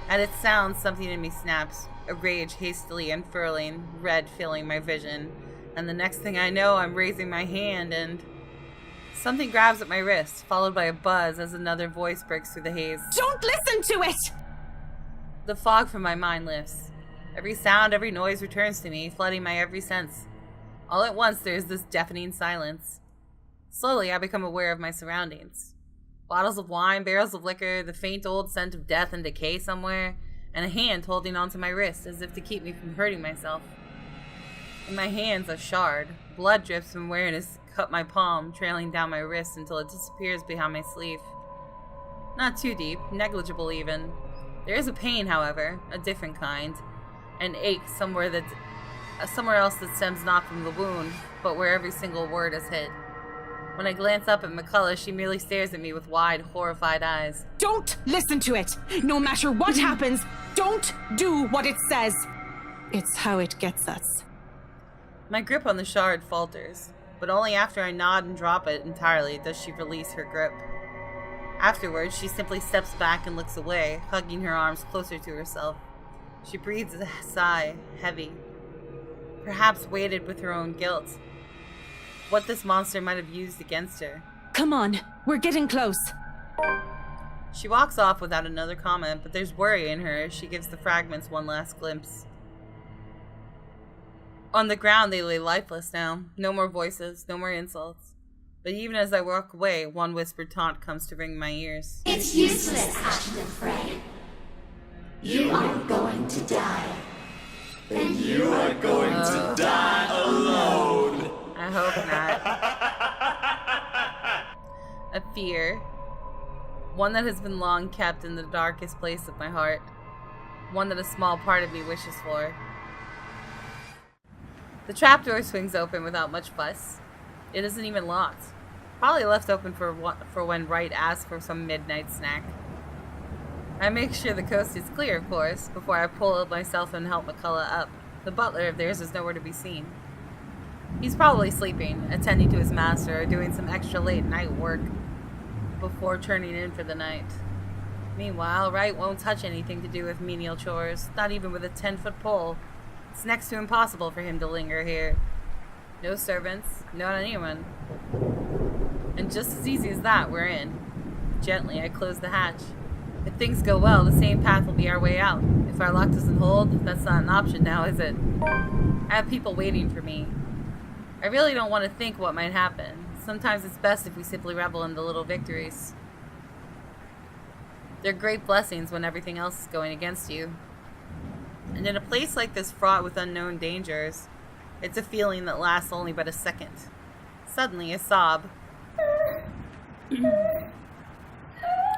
At its sound, something in me snaps, a rage hastily unfurling, red filling my vision. And the next thing I know, I'm raising my hand and... Something grabs at my wrist, followed by a buzz as another voice breaks through the haze. Don't listen to it! The fog from my mind lifts. Every sound, every noise returns to me, flooding my every sense. All at once, there is this deafening silence. Slowly, I become aware of my surroundings. Bottles of wine, barrels of liquor, the faint old scent of death and decay somewhere, and a hand holding onto my wrist as if to keep me from hurting myself. In my hands, a shard. Blood drips from where it has cut my palm, trailing down my wrist until it disappears behind my sleeve. Not too deep, negligible even. There is a pain, however, a different kind. An ache somewhere else that stems not from the wound, but where every single word is hit. When I glance up at McCullough, she merely stares at me with wide, horrified eyes. Don't listen to it! No matter what happens, don't do what it says! It's how it gets us. My grip on the shard falters, but only after I nod and drop it entirely does she release her grip. Afterwards, she simply steps back and looks away, hugging her arms closer to herself. She breathes a sigh, heavy. Perhaps weighted with her own guilt. What this monster might have used against her. Come on, we're getting close. She walks off without another comment, but there's worry in her as she gives the fragments one last glimpse. On the ground, they lay lifeless now. No more voices, no more insults. But even as I walk away, one whispered taunt comes to ring my ears. It's useless, Ashton Frey. You are going to die. And you are going to die alone! I hope not. A fear. One that has been long kept in the darkest place of my heart. One that a small part of me wishes for. The trapdoor swings open without much fuss. It isn't even locked. Probably left open for when Wright asks for some midnight snack. I make sure the coast is clear, of course, before I pull myself and help McCullough up. The butler of theirs is nowhere to be seen. He's probably sleeping, attending to his master, or doing some extra late night work before turning in for the night. Meanwhile, Wright won't touch anything to do with menial chores, not even with a 10-foot pole. It's next to impossible for him to linger here. No servants, not anyone. And just as easy as that, we're in. Gently, I close the hatch. If things go well, the same path will be our way out. If our luck doesn't hold, that's not an option now, is it? I have people waiting for me. I really don't want to think what might happen. Sometimes it's best if we simply revel in the little victories. They're great blessings when everything else is going against you. And in a place like this fraught with unknown dangers, it's a feeling that lasts only but a second. Suddenly, a sob.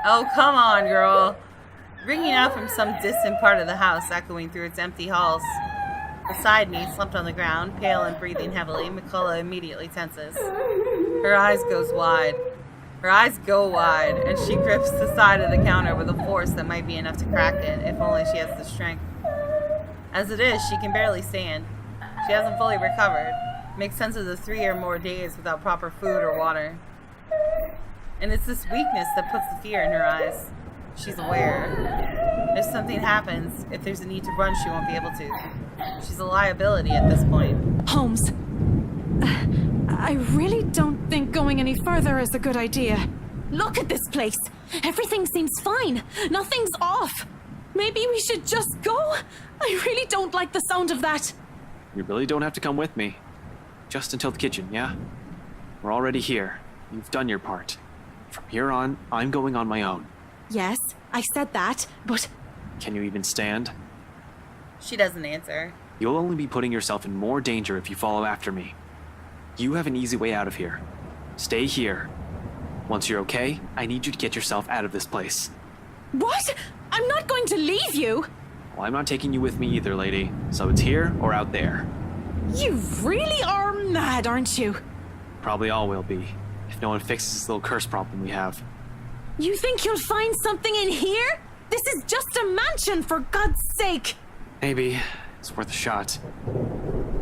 Oh, come on, girl. Ringing out from some distant part of the house, echoing through its empty halls. Beside me, slumped on the ground, pale and breathing heavily, McCullough immediately tenses. Her eyes go wide, and she grips the side of the counter with a force that might be enough to crack it, if only she has the strength. As it is, she can barely stand. She hasn't fully recovered. Makes sense of the 3 or more days without proper food or water. And it's this weakness that puts the fear in her eyes. She's aware. If something happens, if there's a need to run, she won't be able to. She's a liability at this point. Holmes, I really don't think going any further is a good idea. Look at this place. Everything seems fine. Nothing's off. Maybe we should just go? I really don't like the sound of that. You really don't have to come with me. Just until the kitchen, yeah? We're already here. You've done your part. From here on, I'm going on my own. Yes, I said that, but Can you even stand? She doesn't answer. You'll only be putting yourself in more danger if you follow after me. You have an easy way out of here. Stay here. Once you're okay, I need you to get yourself out of this place. what? I'm not going to leave you. Well, I'm not taking you with me either, lady. So it's here or out there. You really are mad, aren't you? Probably all will be, if no one fixes this little curse problem we have. You think you'll find something in here? This is just a mansion, for God's sake. Maybe. It's worth a shot.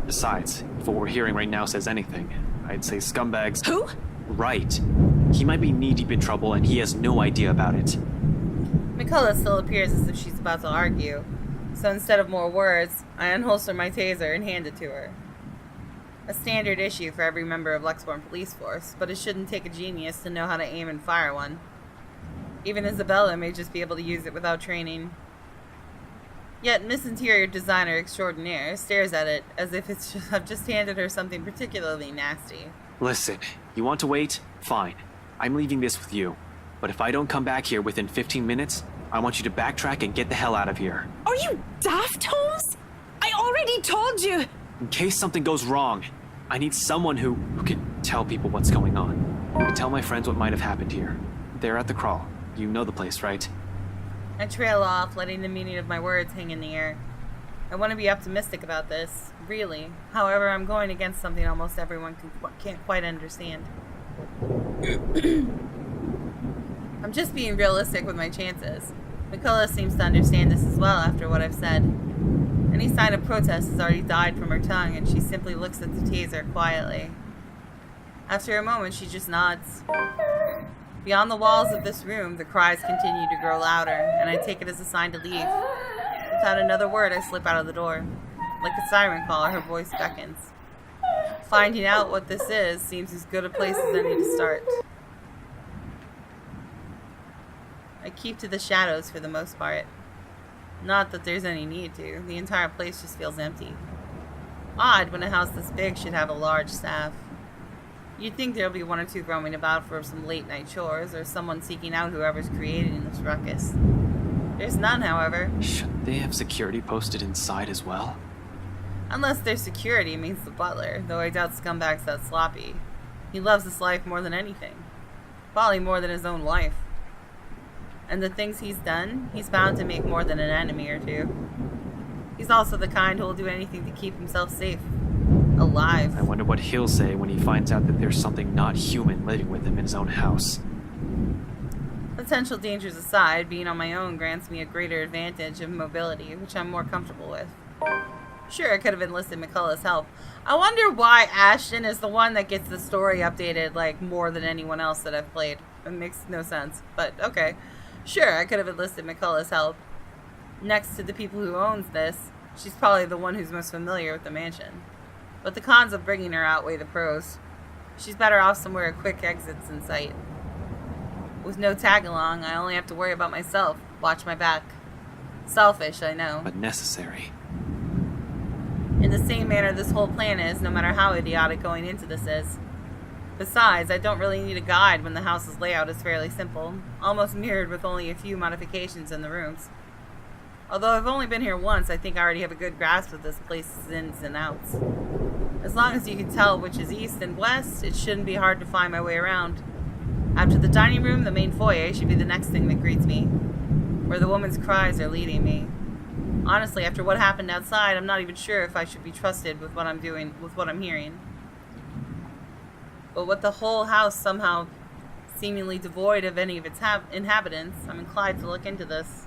Besides, if what we're hearing right now says anything, I'd say scumbags... Who? Right. He might be knee-deep in trouble and he has no idea about it. McCullough still appears as if she's about to argue. So instead of more words, I unholster my taser and hand it to her. A standard issue for every member of Luxborn Police Force, but it shouldn't take a genius to know how to aim and fire one. Even Isabella may just be able to use it without training. Yet Miss Interior Designer Extraordinaire stares at it as if I've just handed her something particularly nasty. Listen, you want to wait? Fine. I'm leaving this with you. But if I don't come back here within 15 minutes, I want you to backtrack and get the hell out of here. Are you daft, Holmes? I already told you. In case something goes wrong, I need someone who can tell people what's going on. I tell my friends what might have happened here. They're at the crawl. You know the place, right? I trail off, letting the meaning of my words hang in the air. I want to be optimistic about this, really. However, I'm going against something almost everyone can't quite understand. I'm just being realistic with my chances. McCullough seems to understand this as well after what I've said. Any sign of protest has already died from her tongue, and she simply looks at the taser quietly. After a moment, she just nods. Beyond the walls of this room, the cries continue to grow louder, and I take it as a sign to leave. Without another word, I slip out of the door. Like a siren caller, her voice beckons. Finding out what this is seems as good a place as any to start. I keep to the shadows for the most part. Not that there's any need to. The entire place just feels empty. Odd when a house this big should have a large staff. You'd think there'll be one or two roaming about for some late-night chores, or someone seeking out whoever's creating this ruckus. There's none, however. Shouldn't they have security posted inside as well? Unless their security means the butler, though I doubt Scumbag's that sloppy. He loves this life more than anything. Probably more than his own wife. And the things he's done, he's bound to make more than an enemy or two. He's also the kind who will do anything to keep himself safe. Alive. I wonder what he'll say when he finds out that there's something not human living with him in his own house. Potential dangers aside, being on my own grants me a greater advantage of mobility, which I'm more comfortable with. Sure, I could have enlisted McCullough's help. I wonder why Ashton is the one that gets the story updated, like, more than anyone else that I've played. It makes no sense, but okay. Sure, I could have enlisted McCullough's help. Next to the people who owns this, she's probably the one who's most familiar with the mansion. But the cons of bringing her outweigh the pros. She's better off somewhere a quick exit's in sight. With no tag-along, I only have to worry about myself, watch my back. Selfish, I know. But necessary. In the same manner this whole plan is, no matter how idiotic going into this is. Besides, I don't really need a guide when the house's layout is fairly simple, almost mirrored with only a few modifications in the rooms. Although I've only been here once, I think I already have a good grasp of this place's ins and outs. As long as you can tell which is east and west, it shouldn't be hard to find my way around. After the dining room, the main foyer should be the next thing that greets me, where the woman's cries are leading me. Honestly, after what happened outside, I'm not even sure if I should be trusted with what I'm doing, with what I'm hearing. But with the whole house somehow seemingly devoid of any of its inhabitants, I'm inclined to look into this.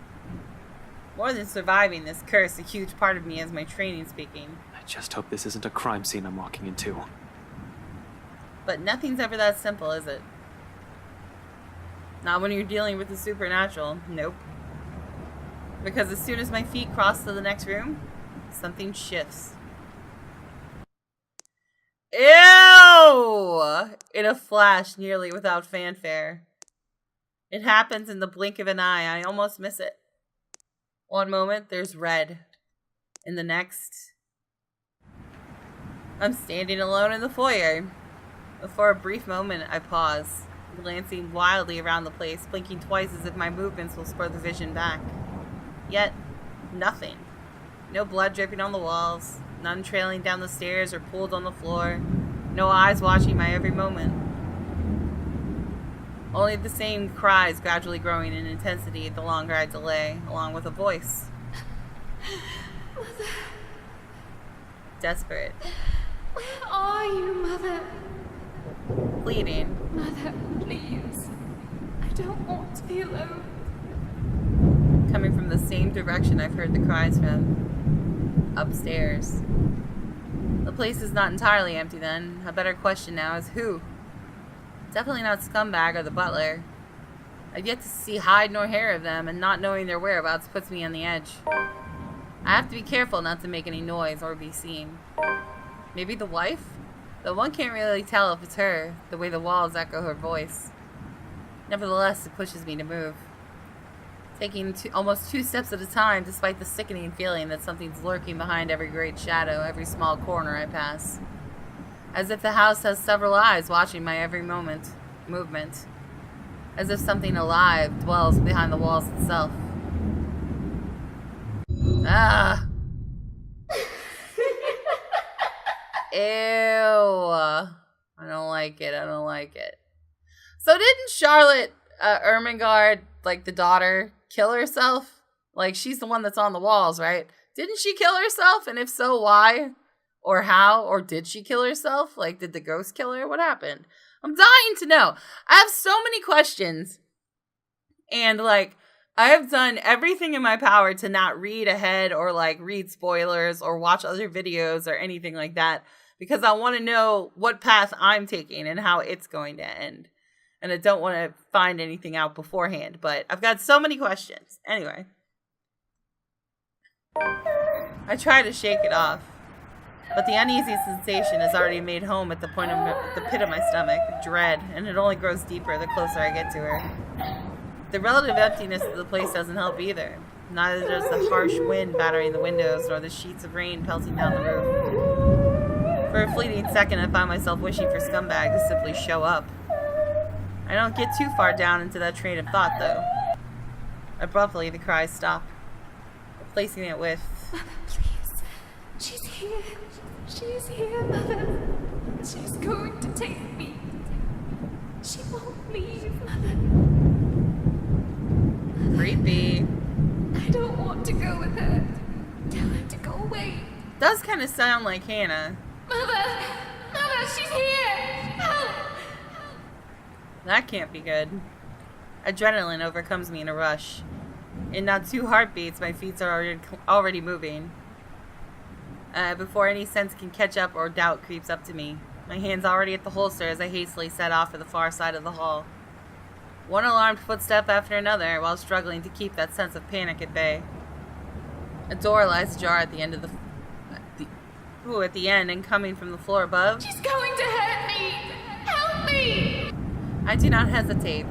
More than surviving this curse, a huge part of me is my training speaking. I just hope this isn't a crime scene I'm walking into. But nothing's ever that simple, is it? Not when you're dealing with the supernatural. Nope. Because as soon as my feet cross to the next room, something shifts. Ew! In a flash, nearly without fanfare. It happens in the blink of an eye. I almost miss it. One moment, there's red. In the next, I'm standing alone in the foyer. For a brief moment, I pause, glancing wildly around the place, blinking twice as if my movements will spur the vision back. Yet, nothing. No blood dripping on the walls, none trailing down the stairs or pooled on the floor, no eyes watching my every moment. Only the same cries gradually growing in intensity the longer I delay, along with a voice. Mother, Desperate. where are you, Mother? Pleading. Mother, please. I don't want to be alone. Coming from the same direction I've heard the cries from. Upstairs. The place is not entirely empty then. A better question now is who? Definitely not Scumbag or the butler. I've yet to see hide nor hair of them, and not knowing their whereabouts puts me on the edge. I have to be careful not to make any noise or be seen. Maybe the wife? Though one can't really tell if it's her, the way the walls echo her voice. Nevertheless, it pushes me to move. Taking almost 2 steps at a time, despite the sickening feeling that something's lurking behind every great shadow, every small corner I pass. As if the house has several eyes watching my every movement. As if something alive dwells behind the walls itself. Ah! Ew. I don't like it. I don't like it. So didn't Charlotte Ermengarde, like the daughter, kill herself? Like, she's the one that's on the walls, right? Didn't she kill herself? And if so, why? Or how? Or did she kill herself? Like, did the ghost kill her? What happened? I'm dying to know. I have so many questions. And, like, I have done everything in my power to not read ahead or, like, read spoilers or watch other videos or anything like that. Because I want to know what path I'm taking and how it's going to end. And I don't want to find anything out beforehand. But I've got so many questions. Anyway. I try to shake it off. But the uneasy sensation has already made home at the point of the pit of my stomach, dread, and it only grows deeper the closer I get to her. The relative emptiness of the place doesn't help either. Neither does the harsh wind battering the windows, nor the sheets of rain pelting down the roof. For a fleeting second, I find myself wishing for Scumbag to simply show up. I don't get too far down into that train of thought, though. Abruptly, the cries stop, replacing it with... Mother, please. She's here. She's here, Mother. She's going to take me. She won't leave, Mother. Creepy. I don't want to go with her. Tell her to go away. Does kind of sound like Hannah. Mother! Mother, she's here! Help! That can't be good. Adrenaline overcomes me in a rush. In not 2 heartbeats, my feet are already moving. Before any sense can catch up or doubt creeps up to me. My hand's already at the holster as I hastily set off for the far side of the hall. One alarmed footstep after another while struggling to keep that sense of panic at bay. A door lies ajar at the end of at the end and coming from the floor above. She's going to hurt me! Help me! I do not hesitate.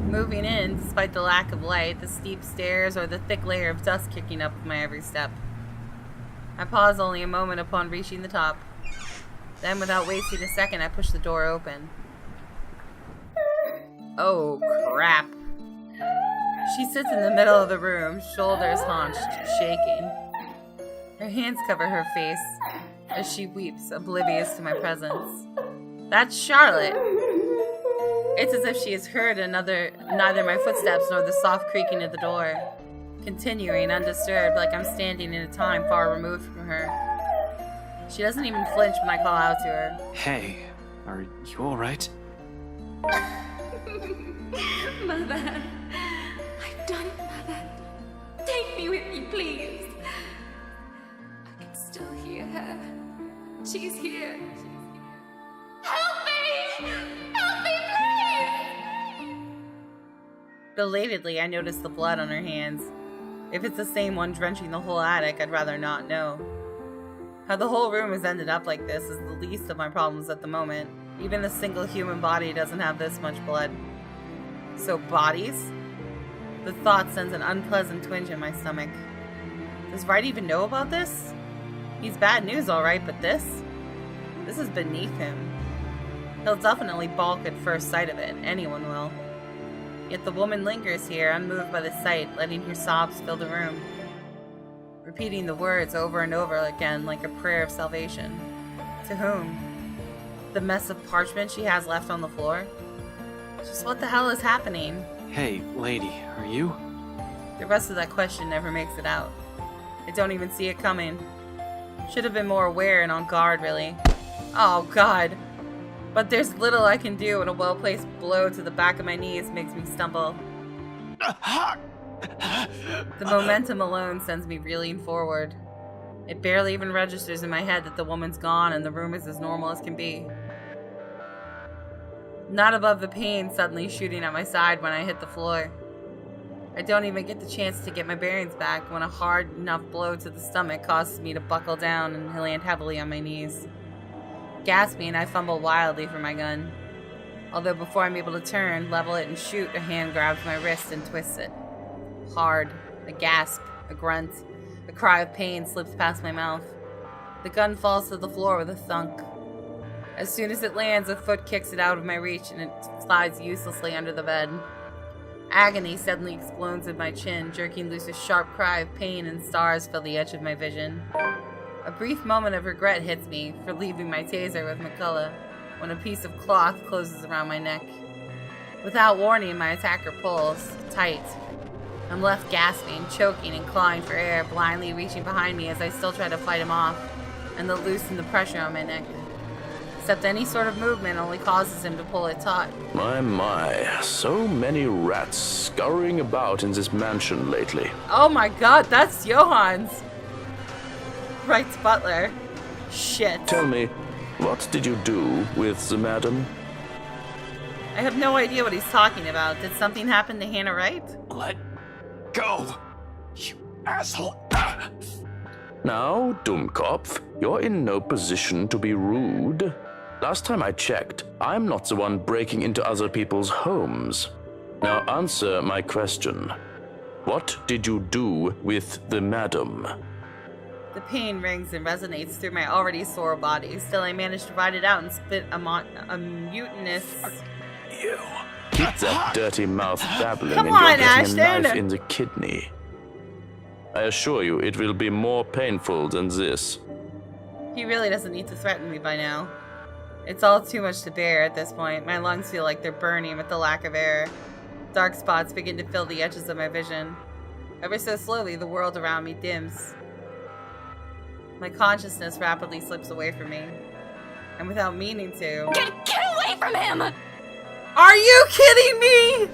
Moving in, despite the lack of light, the steep stairs, or the thick layer of dust kicking up with my every step. I pause only a moment upon reaching the top. Then, without wasting a second, I push the door open. Oh, crap. She sits in the middle of the room, shoulders hunched, shaking. Her hands cover her face as she weeps, oblivious to my presence. That's Charlotte. It's as if she has heard neither my footsteps nor the soft creaking of the door, continuing undisturbed like I'm standing in a time far removed from her. She doesn't even flinch when I call out to her. Hey, are you alright? Mother, I've done it, Mother. Take me with you, please. I can still hear her. She's here. Help me! Help me, please! Belatedly, I notice the blood on her hands. If it's the same one drenching the whole attic, I'd rather not know. How the whole room has ended up like this is the least of my problems at the moment. Even a single human body doesn't have this much blood. So bodies? The thought sends an unpleasant twinge in my stomach. Does Wright even know about this? He's bad news, alright, but this? This is beneath him. He'll definitely balk at first sight of it. Anyone will. Yet the woman lingers here, unmoved by the sight, letting her sobs fill the room. Repeating the words over and over again like a prayer of salvation. To whom? The mess of parchment she has left on the floor? Just what the hell is happening? Hey, lady, are you? The rest of that question never makes it out. I don't even see it coming. Should have been more aware and on guard, really. Oh, God. But there's little I can do, and a well-placed blow to the back of my knees makes me stumble. The momentum alone sends me reeling forward. It barely even registers in my head that the woman's gone and the room is as normal as can be. Not above the pain suddenly shooting at my side when I hit the floor. I don't even get the chance to get my bearings back when a hard enough blow to the stomach causes me to buckle down and land heavily on my knees. Gasping, I fumble wildly for my gun. Although before I'm able to turn, level it, and shoot, a hand grabs my wrist and twists it. Hard. A gasp. A grunt. A cry of pain slips past my mouth. The gun falls to the floor with a thunk. As soon as it lands, a foot kicks it out of my reach and it slides uselessly under the bed. Agony suddenly explodes in my chin, jerking loose a sharp cry of pain, and stars fill the edge of my vision. A brief moment of regret hits me for leaving my taser with McCullough when a piece of cloth closes around my neck. Without warning, my attacker pulls, tight. I'm left gasping, choking, and clawing for air, blindly reaching behind me as I still try to fight him off, and to loosen the pressure on my neck. Except any sort of movement only causes him to pull it taut. My, so many rats scurrying about in this mansion lately. Oh my god, that's Johans! Wright's butler. Shit. Tell me, what did you do with the madam? I have no idea what he's talking about. Did something happen to Hannah Wright? Let go, you asshole. Now, Dummkopf, you're in no position to be rude. Last time I checked, I'm not the one breaking into other people's homes. Now answer my question. What did you do with the madam? The pain rings and resonates through my already sore body. Still, I managed to ride it out and spit a mutinous... You. Keep that dirty mouth babbling Come and on, you're getting a Ashton. knife in the kidney. I assure you, it will be more painful than this. He really doesn't need to threaten me by now. It's all too much to bear at this point. My lungs feel like they're burning with the lack of air. Dark spots begin to fill the edges of my vision. Ever so slowly, the world around me dims. My consciousness rapidly slips away from me. And without meaning to... Get away from him! Are you kidding me?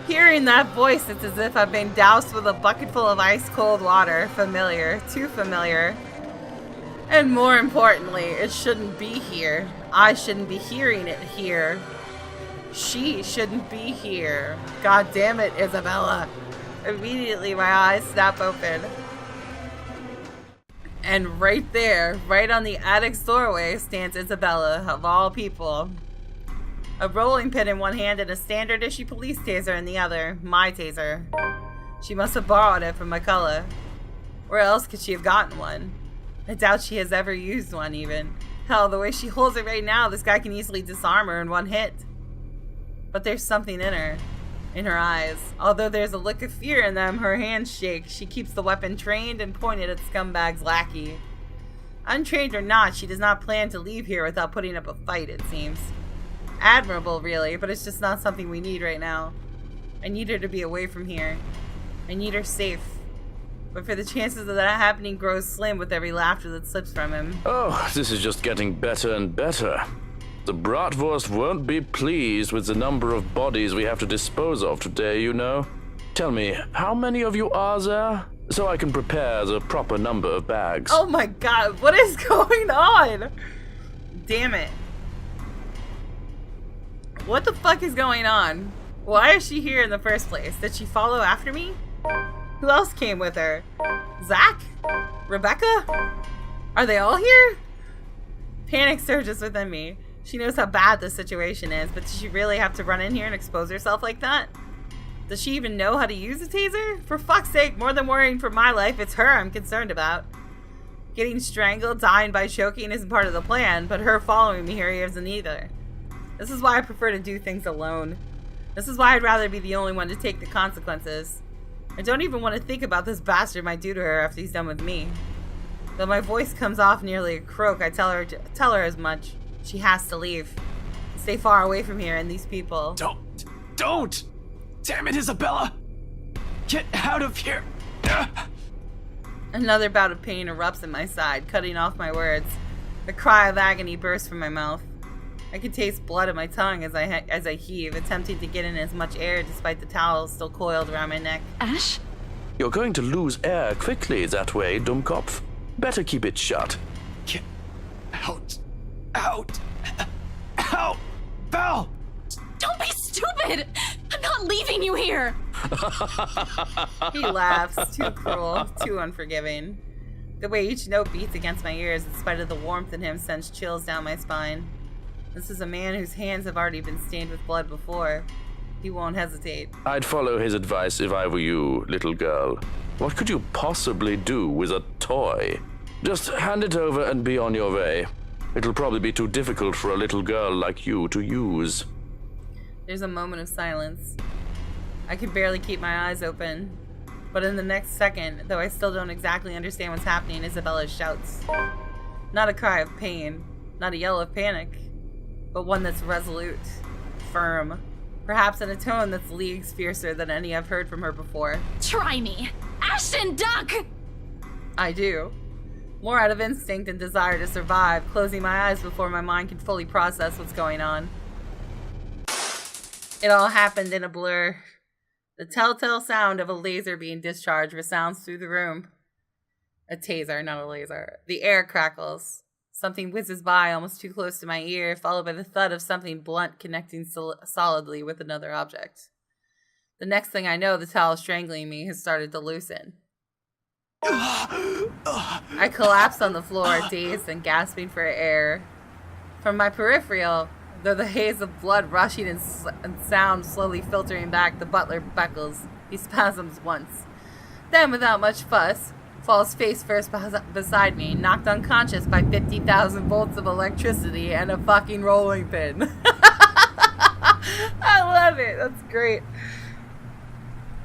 Hearing that voice, it's as if I've been doused with a bucket full of ice-cold water. Familiar. Too familiar. And more importantly, it shouldn't be here. I shouldn't be hearing it here. She shouldn't be here. God damn it, Isabella. Immediately, my eyes snap open. And right there, right on the attic's doorway, stands Isabella, of all people. A rolling pin in one hand and a standard issue police taser in the other. My taser. She must have borrowed it from McCullough. Where else could she have gotten one? I doubt she has ever used one, even. Hell, the way she holds it right now, this guy can easily disarm her in one hit. But there's something in her. In her eyes. Although there's a look of fear in them, her hands shake. She keeps the weapon trained and pointed at Scumbag's lackey. Untrained or not, she does not plan to leave here without putting up a fight, it seems. Admirable, really, but it's just not something we need right now. I need her to be away from here. I need her safe. But for the chances of that happening grows slim with every laughter that slips from him. Oh, this is just getting better and better. The Bratwurst won't be pleased with the number of bodies we have to dispose of today, you know. Tell me, how many of you are there? So I can prepare the proper number of bags. Oh my god, what is going on? Damn it. What the fuck is going on? Why is she here in the first place? Did she follow after me? Who else came with her? Zach? Rebecca? Are they all here? Panic surges within me. She knows how bad this situation is, but does she really have to run in here and expose herself like that? Does she even know how to use a taser? For fuck's sake, more than worrying for my life, it's her I'm concerned about. Getting strangled, dying by choking isn't part of the plan, but her following me here isn't either. This is why I prefer to do things alone. This is why I'd rather be the only one to take the consequences. I don't even want to think about this bastard might do to her after he's done with me. Though my voice comes off nearly a croak, I tell her as much. She has to leave. Stay far away from here and these people. Don't! Damn it, Isabella! Get out of here! Another bout of pain erupts in my side, cutting off my words. A cry of agony bursts from my mouth. I can taste blood in my tongue as I heave, attempting to get in as much air despite the towel still coiled around my neck. Ash? You're going to lose air quickly that way, Dummkopf. Better keep it shut. Get out! Out! Out! Belle! Don't be stupid! I'm not leaving you here! He laughs, too cruel, too unforgiving. The way each note beats against my ears in spite of the warmth in him sends chills down my spine. This is a man whose hands have already been stained with blood before. He won't hesitate. I'd follow his advice if I were you, little girl. What could you possibly do with a toy? Just hand it over and be on your way. It'll probably be too difficult for a little girl like you to use. There's a moment of silence. I can barely keep my eyes open. But in the next second, though I still don't exactly understand what's happening, Isabella shouts. Not a cry of pain, not a yell of panic, but one that's resolute, firm, perhaps in a tone that's leagues fiercer than any I've heard from her before. Try me! Ashton, duck! I do. More out of instinct and desire to survive, closing my eyes before my mind can fully process what's going on. It all happened in a blur. The telltale sound of a laser being discharged resounds through the room. A taser, not a laser. The air crackles. Something whizzes by almost too close to my ear, followed by the thud of something blunt connecting solidly with another object. The next thing I know, the towel strangling me has started to loosen. I collapsed on the floor, dazed and gasping for air. From my peripheral, though the haze of blood rushing and sound slowly filtering back, the butler beckles. He spasms once. Then, without much fuss, falls face first beside me, knocked unconscious by 50,000 volts of electricity and a fucking rolling pin. I love it. That's great.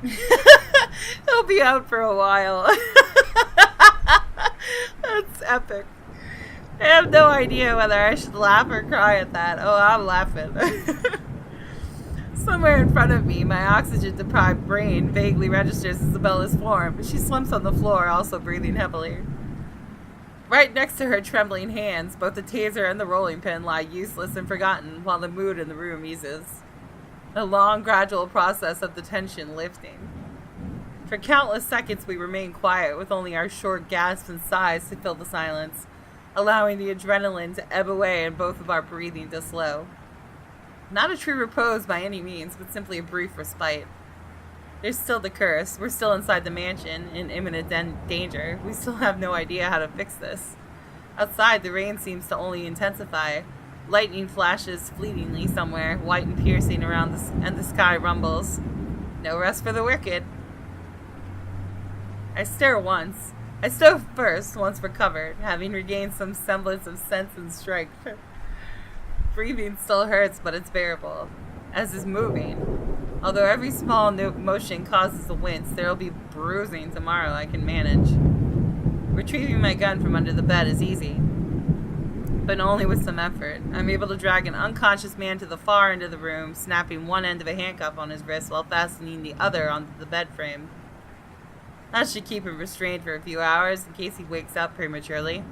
He'll be out for a while. That's epic. I have no idea whether I should laugh or cry at that. Oh, I'm laughing. Somewhere in front of me, my oxygen-deprived brain vaguely registers Isabella's form. She slumps on the floor, also breathing heavily. Right next to her trembling hands, both the taser and the rolling pin lie useless and forgotten while the mood in the room eases. A long, gradual process of the tension lifting. For countless seconds we remain quiet, with only our short gasps and sighs to fill the silence, allowing the adrenaline to ebb away and both of our breathing to slow. Not a true repose by any means, but simply a brief respite. There's still the curse. We're still inside the mansion, in imminent danger. We still have no idea how to fix this. Outside, the rain seems to only intensify. Lightning flashes fleetingly somewhere, white and piercing around and the sky rumbles. No rest for the wicked. I stare once. I stove first, once recovered, having regained some semblance of sense and strength. Breathing still hurts, but it's bearable, as is moving. Although every small motion causes a wince, there will be bruising tomorrow I can manage. Retrieving my gun from under the bed is easy, but only with some effort. I'm able to drag an unconscious man to the far end of the room, snapping one end of a handcuff on his wrist while fastening the other onto the bed frame. That should keep him restrained for a few hours in case he wakes up prematurely.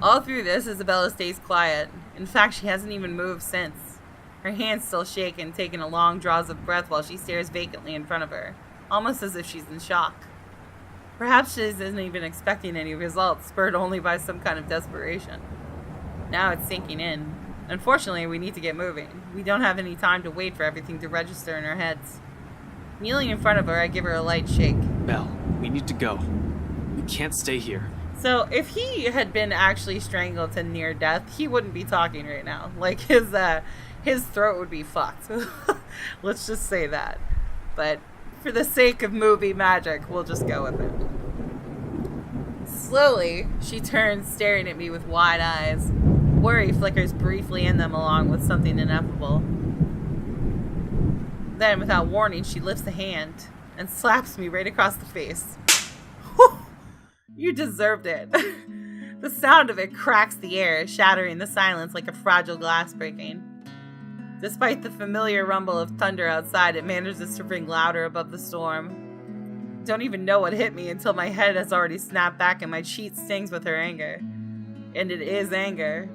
All through this, Isabella stays quiet. In fact, she hasn't even moved since. Her hands still shake and taking a long draws of breath while she stares vacantly in front of her, almost as if she's in shock. Perhaps she isn't even expecting any results, spurred only by some kind of desperation. Now it's sinking in. Unfortunately, we need to get moving. We don't have any time to wait for everything to register in our heads. Kneeling in front of her, I give her a light shake. Belle, we need to go. We can't stay here. So if he had been actually strangled to near death, he wouldn't be talking right now. Like his throat would be fucked. Let's just say that. But for the sake of movie magic, we'll just go with it. Slowly, she turns, staring at me with wide eyes. Worry flickers briefly in them along with something ineffable. Then, without warning, she lifts a hand and slaps me right across the face. You deserved it. The sound of it cracks the air, shattering the silence like a fragile glass breaking. Despite the familiar rumble of thunder outside, it manages to ring louder above the storm. Don't even know what hit me until my head has already snapped back and my cheek stings with her anger. And it is anger.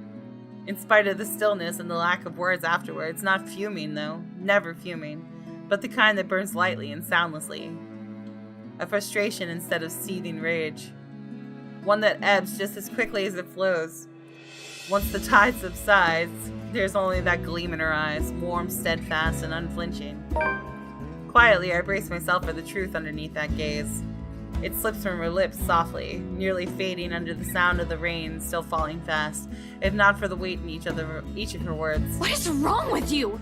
In spite of the stillness and the lack of words afterwards, not fuming though, never fuming, but the kind that burns lightly and soundlessly. A frustration instead of seething rage. One that ebbs just as quickly as it flows. Once the tide subsides, there's only that gleam in her eyes, warm, steadfast, and unflinching. Quietly, I brace myself for the truth underneath that gaze. It slips from her lips softly, nearly fading under the sound of the rain still falling fast, if not for the weight in each of her words. What is wrong with you?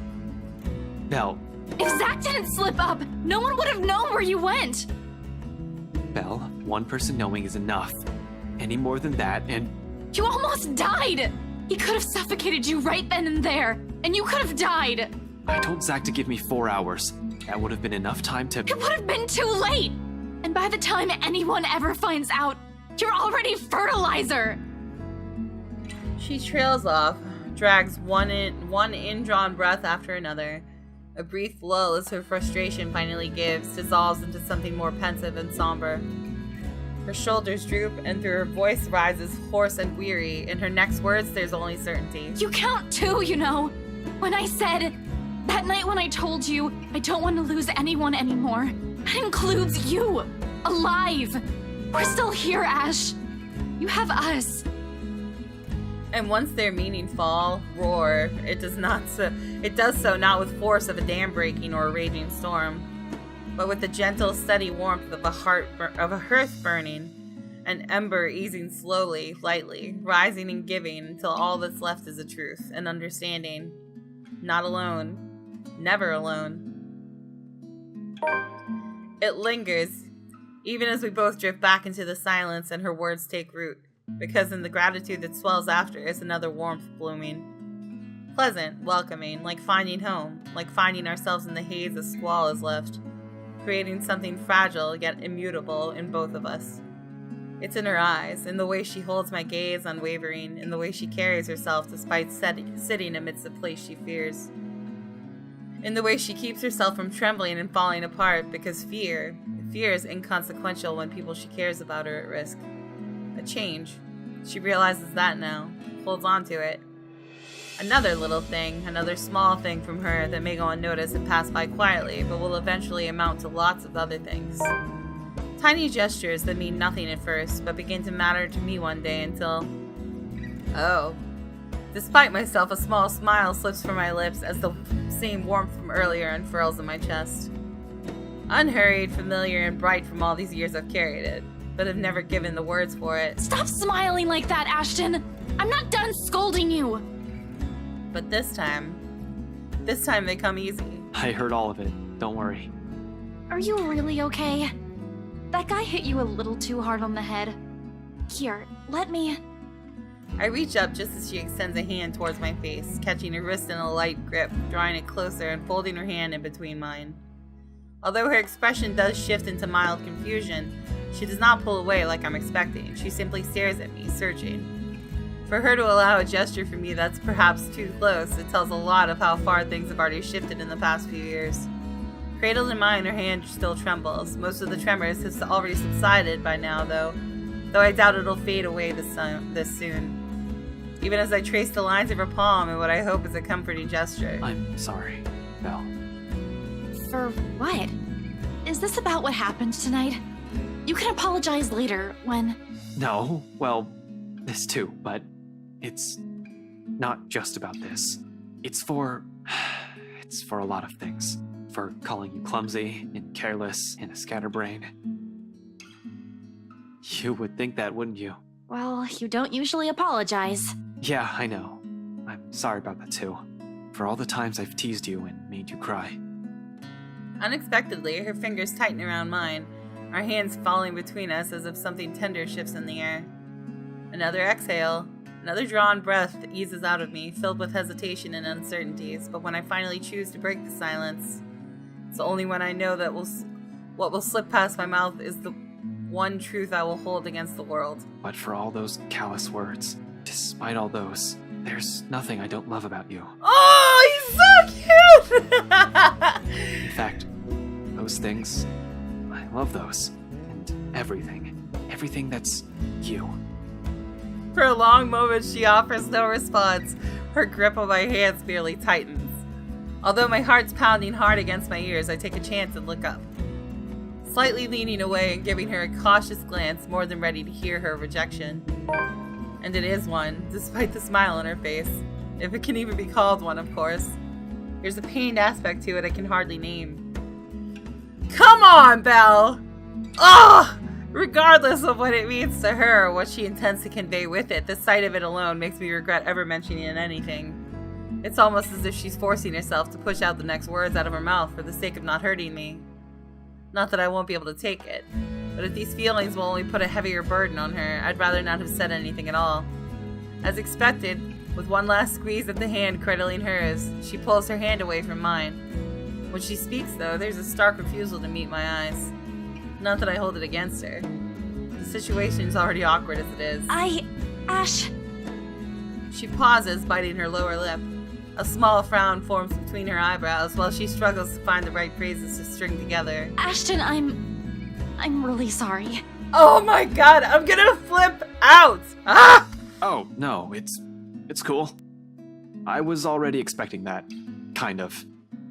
Belle. If Zach didn't slip up, no one would have known where you went. Belle, one person knowing is enough. Any more than that, and You almost died! He could have suffocated you right then and there, and you could have died! I told Zach to give me 4 hours. That would have been enough time to... It would have been too late! And by the time anyone ever finds out, you're already fertilizer! She trails off, drags one indrawn breath after another. A brief lull as her frustration finally gives, dissolves into something more pensive and somber. Her shoulders droop, and through her voice rises hoarse and weary. In her next words, there's only certainty. You count too, you know. When I said, that night when I told you I don't want to lose anyone anymore, that includes you, alive. We're still here, Ash. You have us. And once their meaning fall, roar, it does so not with force of a dam breaking or a raging storm, but with the gentle, steady warmth of a hearth burning, an ember easing slowly, lightly, rising and giving until all that's left is a truth, an understanding. Not alone. Never alone. It lingers, even as we both drift back into the silence and her words take root, because in the gratitude that swells after is another warmth blooming. Pleasant, welcoming, like finding home, like finding ourselves in the haze a squall has left, creating something fragile yet immutable in both of us. It's in her eyes, in the way she holds my gaze unwavering, in the way she carries herself despite sitting amidst a place she fears. In the way she keeps herself from trembling and falling apart because fear is inconsequential when people she cares about are at risk. A change. She realizes that now, holds on to it. Another little thing, another small thing from her that may go unnoticed and pass by quietly, but will eventually amount to lots of other things. Tiny gestures that mean nothing at first, but begin to matter to me one day until... Oh. Despite myself, a small smile slips from my lips as the same warmth from earlier unfurls in my chest. Unhurried, familiar, and bright from all these years I've carried it, but have never given the words for it. Stop smiling like that, Ashton! I'm not done scolding you! But this time they come easy. I heard all of it. Don't worry. Are you really okay? That guy hit you a little too hard on the head. Here, let me... I reach up just as she extends a hand towards my face, catching her wrist in a light grip, drawing it closer and folding her hand in between mine. Although her expression does shift into mild confusion, she does not pull away like I'm expecting. She simply stares at me, searching. For her to allow a gesture from me that's perhaps too close, it tells a lot of how far things have already shifted in the past few years. Cradled in mine, her hand still trembles. Most of the tremors has already subsided by now, though I doubt it'll fade away this soon. Even as I trace the lines of her palm in what I hope is a comforting gesture. I'm sorry, Belle. For what? Is this about what happened tonight? You can apologize later, when... No, well, this too, but it's not just about this. It's for a lot of things. For calling you clumsy and careless and a scatterbrain. You would think that, wouldn't you? Well, you don't usually apologize. Yeah, I know. I'm sorry about that too. For all the times I've teased you and made you cry. Unexpectedly, her fingers tighten around mine, our hands falling between us as if something tender shifts in the air. Another exhale, another drawn breath eases out of me, filled with hesitation and uncertainties, but when I finally choose to break the silence, it's only when I know that what will slip past my mouth is the one truth I will hold against the world. But for all those callous words, despite all those, there's nothing I don't love about you. Oh, he's so cute! In fact, those things, I love those. And everything that's you. For a long moment, she offers no response. Her grip on my hands merely tightens. Although my heart's pounding hard against my ears, I take a chance and look up. Slightly leaning away and giving her a cautious glance, more than ready to hear her rejection. And it is one, despite the smile on her face. If it can even be called one, of course. There's a pained aspect to it I can hardly name. Come on, Belle! Ugh! Regardless of what it means to her or what she intends to convey with it, the sight of it alone makes me regret ever mentioning anything. It's almost as if she's forcing herself to push out the next words out of her mouth for the sake of not hurting me. Not that I won't be able to take it, but if these feelings will only put a heavier burden on her, I'd rather not have said anything at all. As expected, with one last squeeze at the hand cradling hers, she pulls her hand away from mine. When she speaks, though, there's a stark refusal to meet my eyes. Not that I hold it against her. The situation's already awkward as it is. Ash. She pauses, biting her lower lip. A small frown forms between her eyebrows while she struggles to find the right phrases to string together. Ashton, I'm really sorry. Oh my god, I'm gonna flip out! Ah! Oh, no, it's cool. I was already expecting that. Kind of.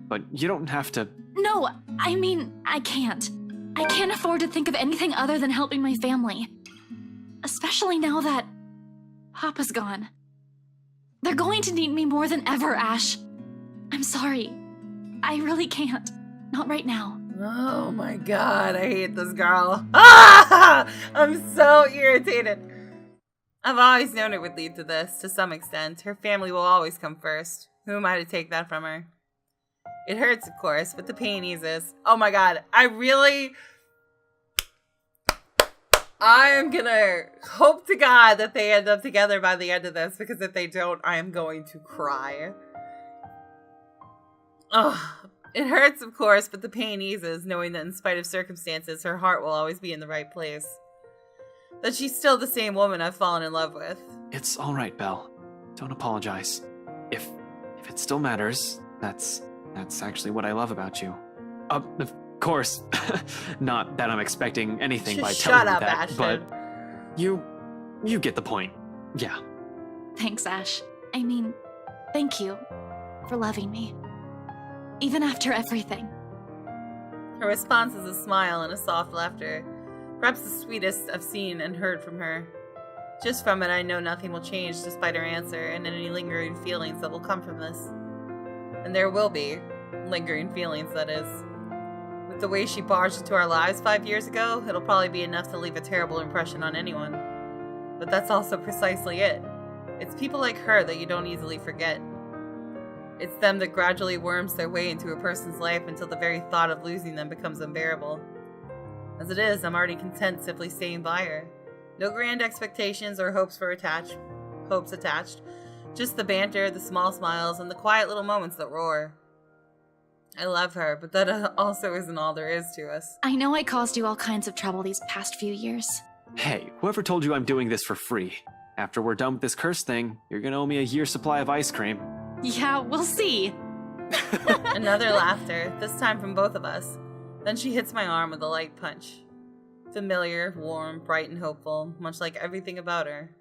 But you don't have to... No, I mean, I can't. I can't afford to think of anything other than helping my family. Especially now that Papa's gone. They're going to need me more than ever, Ash. I'm sorry. I really can't. Not right now. Oh my god, I hate this girl. Ah! I'm so irritated. I've always known it would lead to this, to some extent. Her family will always come first. Who am I to take that from her? It hurts, of course, but the pain eases. Oh my god, I am gonna hope to God that they end up together by the end of this, because if they don't, I am going to cry. Ugh. It hurts, of course, but the pain eases, knowing that in spite of circumstances, her heart will always be in the right place. That she's still the same woman I've fallen in love with. It's alright, Belle. Don't apologize. If it still matters, that's actually what I love about you. Of course, not that I'm expecting anything by telling you that, Ashton. but you get the point. Yeah. Thanks, Ash. I mean, thank you for loving me. Even after everything. Her response is a smile and a soft laughter. Perhaps the sweetest I've seen and heard from her. Just from it, I know nothing will change despite her answer and any lingering feelings that will come from this. And there will be. Lingering feelings, that is. With the way she barged into our lives 5 years ago, it'll probably be enough to leave a terrible impression on anyone. But that's also precisely it. It's people like her that you don't easily forget. It's them that gradually worms their way into a person's life until the very thought of losing them becomes unbearable. As it is, I'm already content simply staying by her. No grand expectations or hopes attached. Just the banter, the small smiles, and the quiet little moments that roar. I love her, but that also isn't all there is to us. I know I caused you all kinds of trouble these past few years. Hey, whoever told you I'm doing this for free? After we're done with this curse thing, you're gonna owe me a year's supply of ice cream. Yeah, we'll see. Another laughter, this time from both of us. Then she hits my arm with a light punch. Familiar, warm, bright, and hopeful, much like everything about her.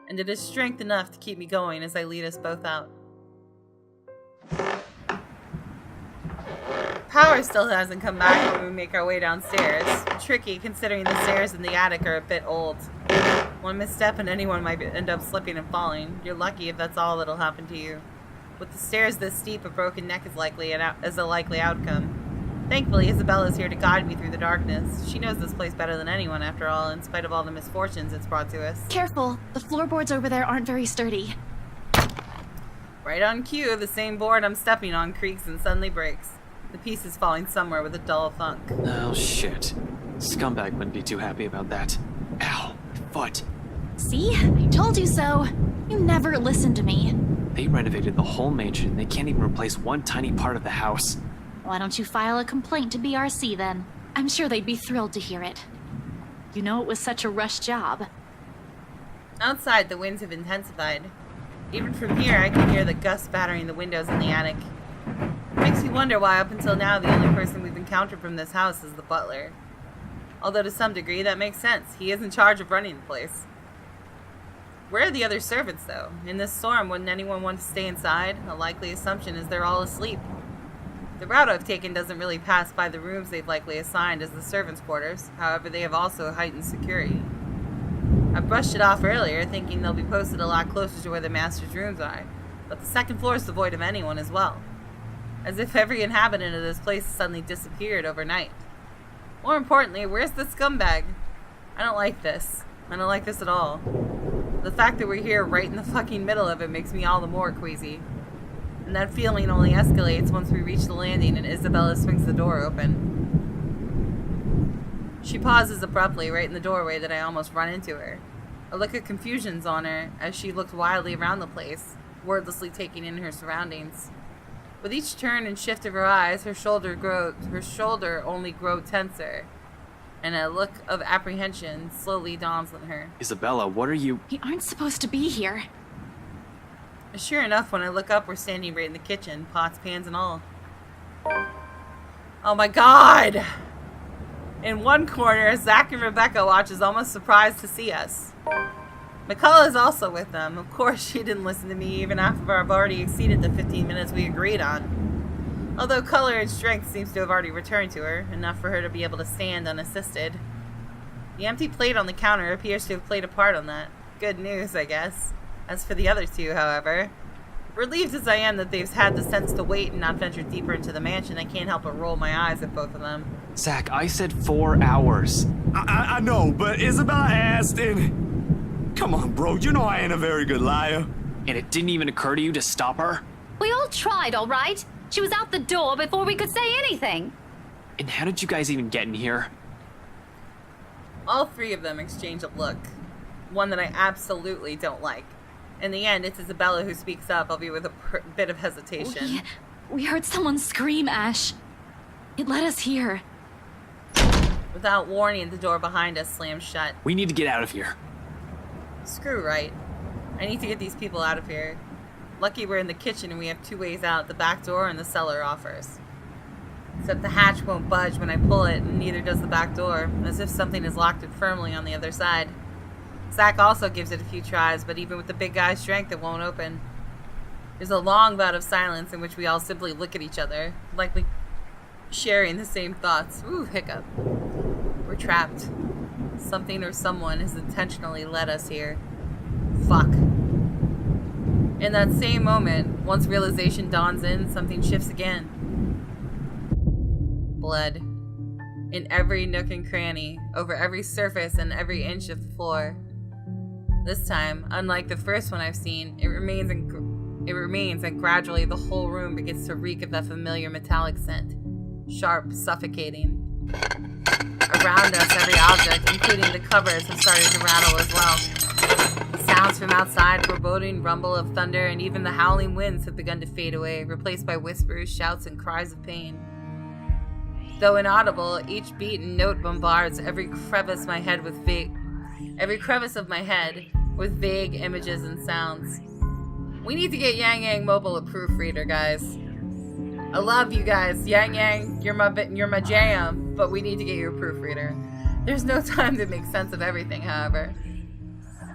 And it is strength enough to keep me going as I lead us both out. Power still hasn't come back when we make our way downstairs. Tricky, considering the stairs in the attic are a bit old. One misstep and anyone might end up slipping and falling. You're lucky if that's all that'll happen to you. With the stairs this steep, a broken neck is a likely outcome. Thankfully, Isabella's here to guide me through the darkness. She knows this place better than anyone, after all, in spite of all the misfortunes it's brought to us. Careful, the floorboards over there aren't very sturdy. Right on cue, the same board I'm stepping on creaks and suddenly breaks. The piece is falling somewhere with a dull thunk. Oh, shit. Scumbag wouldn't be too happy about that. Ow, my foot. See? I told you so. You never listen to me. They renovated the whole mansion. They can't even replace one tiny part of the house. Why don't you file a complaint to BRC then? I'm sure they'd be thrilled to hear it. You know it was such a rush job. Outside, the winds have intensified. Even from here, I can hear the gusts battering the windows in the attic. It makes me wonder why up until now the only person we've encountered from this house is the butler. Although to some degree that makes sense. He is in charge of running the place. Where are the other servants though? In this storm, wouldn't anyone want to stay inside? A likely assumption is they're all asleep. The route I've taken doesn't really pass by the rooms they've likely assigned as the servants' quarters. However, they have also heightened security. I brushed it off earlier, thinking they'll be posted a lot closer to where the master's rooms are. But the second floor is devoid of anyone as well. As if every inhabitant of this place suddenly disappeared overnight. More importantly, where's the scumbag? I don't like this. I don't like this at all. The fact that we're here right in the fucking middle of it makes me all the more queasy. And that feeling only escalates once we reach the landing and Isabella swings the door open. She pauses abruptly right in the doorway that I almost run into her. A look of confusion's on her as she looks wildly around the place, wordlessly taking in her surroundings. With each turn and shift of her eyes, her shoulder only grows tenser, and a look of apprehension slowly dawns on her. Isabella, what are you... We aren't supposed to be here. Sure enough, when I look up, we're standing right in the kitchen, pots, pans, and all. Oh my god! In one corner, Zach and Rebecca watch as almost surprised to see us. McCullough is also with them. Of course, she didn't listen to me even after I've already exceeded the 15 minutes we agreed on. Although color and strength seems to have already returned to her, enough for her to be able to stand unassisted. The empty plate on the counter appears to have played a part on that. Good news, I guess. As for the other two, however, relieved as I am that they've had the sense to wait and not venture deeper into the mansion, I can't help but roll my eyes at both of them. Zach, I said 4 hours. I know, but Isabella asked and... Come on, bro, you know I ain't a very good liar. And it didn't even occur to you to stop her? We all tried, all right? She was out the door before we could say anything. And how did you guys even get in here? All three of them exchange a look. One that I absolutely don't like. In the end, it's Isabella who speaks up, albeit with a bit of hesitation. We heard someone scream, Ash. It led us here. Without warning, the door behind us slams shut. We need to get out of here. Screw right. I need to get these people out of here. Lucky we're in the kitchen and we have 2 ways out, the back door and the cellar offers. Except the hatch won't budge when I pull it, and neither does the back door, as if something has locked it firmly on the other side. Zach also gives it a few tries, but even with the big guy's strength, it won't open. There's a long bout of silence in which we all simply look at each other, likely sharing the same thoughts. Ooh, hiccup. We're trapped. Something or someone has intentionally led us here. Fuck. In that same moment, once realization dawns in, something shifts again. Blood. In every nook and cranny, over every surface and every inch of the floor. This time, unlike the first one I've seen, it remains and gradually the whole room begins to reek of that familiar metallic scent. Sharp, suffocating. Around us, every object, including the covers, have started to rattle as well. Sounds from outside, foreboding rumble of thunder, and even the howling winds have begun to fade away, replaced by whispers, shouts, and cries of pain. Though inaudible, each beat and note bombards every crevice of my head with vague images and sounds. We need to get Yang Yang Mobile a proofreader, guys. I love you guys. Yang Yang, you're my jam, but we need to get you a proofreader. There's no time to make sense of everything, however.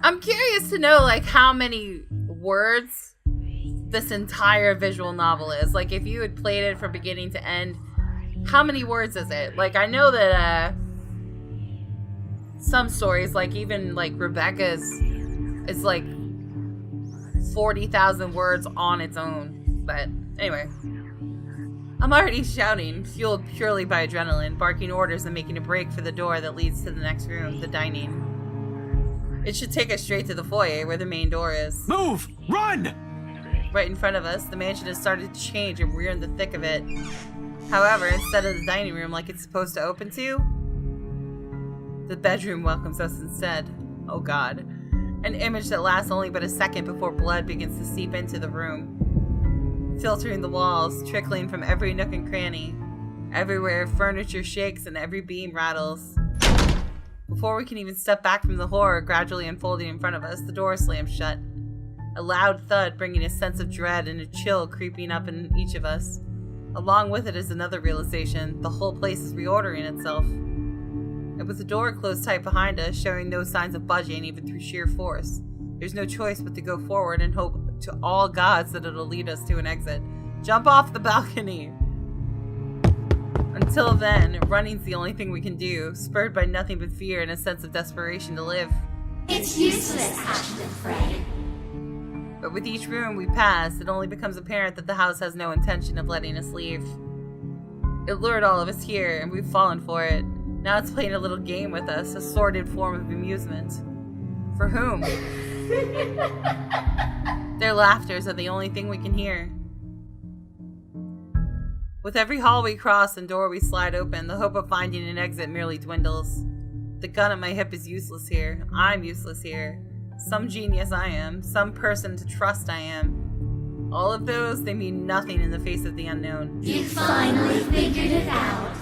I'm curious to know, like, how many words this entire visual novel is. Like, if you had played it from beginning to end, how many words is it? Like, I know that, some stories, like, even, like, Rebecca's is, like, 40,000 words on its own. But, anyway. I'm already shouting, fueled purely by adrenaline, barking orders and making a break for the door that leads to the next room, the dining. It should take us straight to the foyer where the main door is. Move! Run! Right in front of us, the mansion has started to change and we're in the thick of it. However, instead of the dining room like it's supposed to open to, the bedroom welcomes us instead. Oh god. An image that lasts only but a second before blood begins to seep into the room. Filtering the walls, trickling from every nook and cranny. Everywhere, furniture shakes and every beam rattles. Before we can even step back from the horror gradually unfolding in front of us, the door slams shut. A loud thud bringing a sense of dread and a chill creeping up in each of us. Along with it is another realization: the whole place is reordering itself. And with the door closed tight behind us, showing no signs of budging even through sheer force, there's no choice but to go forward and hope to all gods that it'll lead us to an exit. Jump off the balcony! Until then, running's the only thing we can do, spurred by nothing but fear and a sense of desperation to live. It's useless, Ashton Frey. But with each room we pass, it only becomes apparent that the house has no intention of letting us leave. It lured all of us here, and we've fallen for it. Now it's playing a little game with us, a sordid form of amusement. For whom? Their laughters are the only thing we can hear. With every hall we cross and door we slide open, the hope of finding an exit merely dwindles. The gun at my hip is useless here. I'm useless here. Some genius I am. Some person to trust I am. All of those, they mean nothing in the face of the unknown. You finally figured it out.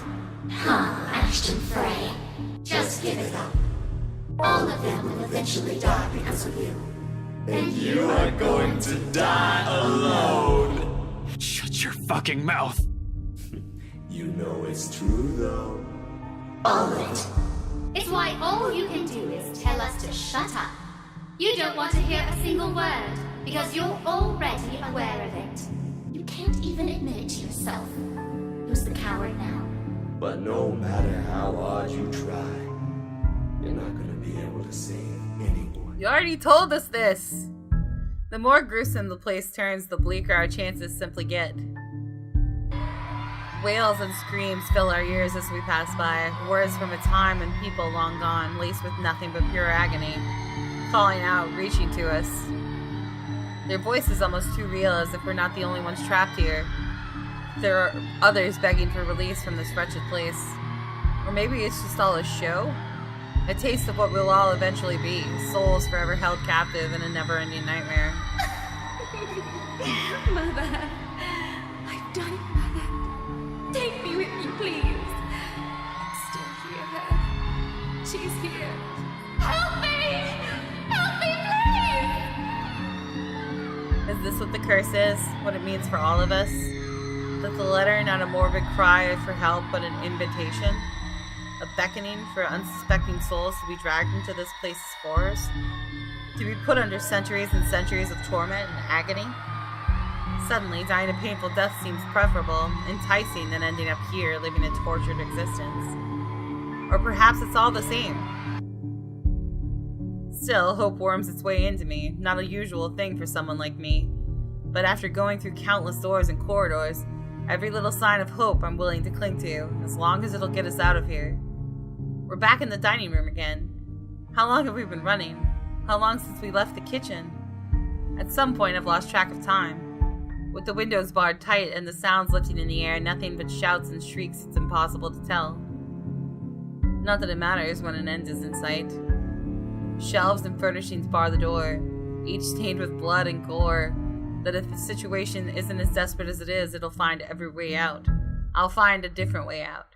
Huh, Ashton Frey. Just give it up. All of them will eventually die because of you. And you are going to die alone. Shut your fucking mouth. You know it's true, though. All of it. It's why all you can do is tell us to shut up. You don't want to hear a single word, because you're already aware of it. You can't even admit it to yourself. Who's the coward now? But no matter how hard you try, you're not gonna be able to save anyone. You already told us this! The more gruesome the place turns, the bleaker our chances simply get. Wails and screams fill our ears as we pass by, words from a time and people long gone, laced with nothing but pure agony, calling out, reaching to us. Their voice is almost too real, as if we're not the only ones trapped here. There are others begging for release from this wretched place. Or maybe it's just all a show? A taste of what we'll all eventually be, souls forever held captive in a never-ending nightmare. Mother, I've done it, Mother. Take me with you, please. I'm still here. She's here. Help me! Help me, please! Is this what the curse is? What it means for all of us? That the letter, not a morbid cry for help, but an invitation? A beckoning for unsuspecting souls to be dragged into this place's horrors? To be put under centuries and centuries of torment and agony? Suddenly, dying a painful death seems preferable, enticing, than ending up here living a tortured existence. Or perhaps it's all the same. Still, hope worms its way into me, not a usual thing for someone like me. But after going through countless doors and corridors, every little sign of hope I'm willing to cling to, as long as it'll get us out of here. We're back in the dining room again. How long have we been running? How long since we left the kitchen? At some point, I've lost track of time. With the windows barred tight and the sounds lifting in the air, nothing but shouts and shrieks, it's impossible to tell. Not that it matters when an end is in sight. Shelves and furnishings bar the door, each stained with blood and gore, that if the situation isn't as desperate as it is, it'll find every way out. I'll find a different way out.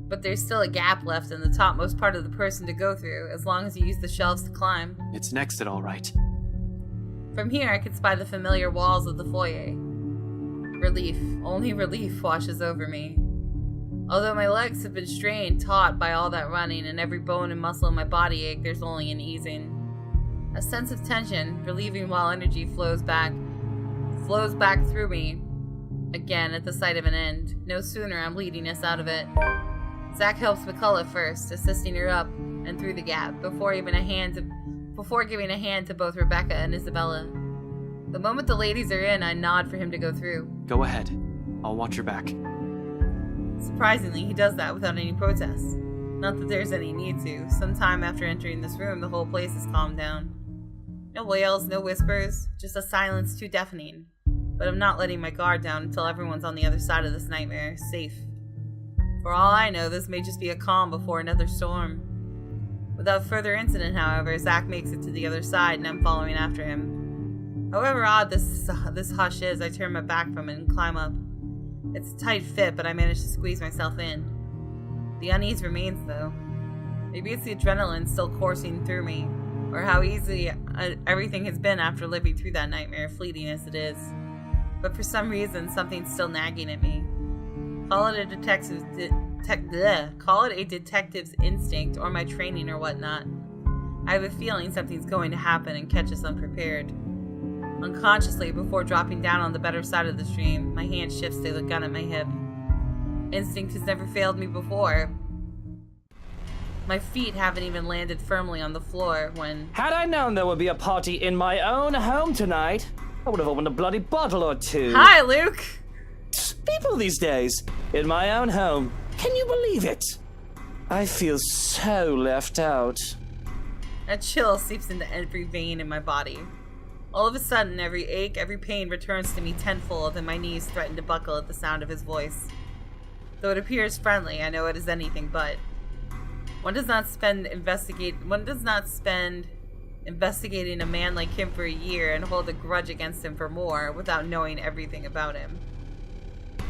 But there's still a gap left in the topmost part of the person to go through, as long as you use the shelves to climb. It's next it all right. From here, I can spy the familiar walls of the foyer. Relief, only relief washes over me. Although my legs have been strained, taut by all that running, and every bone and muscle in my body ache, there's only an easing. A sense of tension, relieving while energy flows back through me. Again, at the sight of an end. No sooner I'm leading us out of it. Zack helps McCullough first, assisting her up and through the gap, before giving a hand to both Rebecca and Isabella. The moment the ladies are in, I nod for him to go through. Go ahead. I'll watch your back. Surprisingly, he does that without any protest. Not that there's any need to. Sometime after entering this room, the whole place has calmed down. No wails, no whispers, just a silence too deafening. But I'm not letting my guard down until everyone's on the other side of this nightmare, safe. For all I know, this may just be a calm before another storm. Without further incident, however, Zack makes it to the other side and I'm following after him. However odd this hush is, I turn my back from it and climb up. It's a tight fit, but I manage to squeeze myself in. The unease remains, though. Maybe it's the adrenaline still coursing through me, or how easy everything has been after living through that nightmare, fleeting as it is. But for some reason, something's still nagging at me. Call it a detective's instinct, or my training, or whatnot. I have a feeling something's going to happen and catch us unprepared. Unconsciously, before dropping down on the better side of the stream, my hand shifts to the gun at my hip. Instinct has never failed me before. My feet haven't even landed firmly on the floor when... Had I known there would be a party in my own home tonight, I would have opened a bloody bottle or two. Hi, Luke! People these days, in my own home. Can you believe it? I feel so left out. A chill seeps into every vein in my body. All of a sudden, every ache, every pain returns to me tenfold, and my knees threaten to buckle at the sound of his voice. Though it appears friendly, I know it is anything but. One does not spend investigating a man like him for a year and hold a grudge against him for more without knowing everything about him.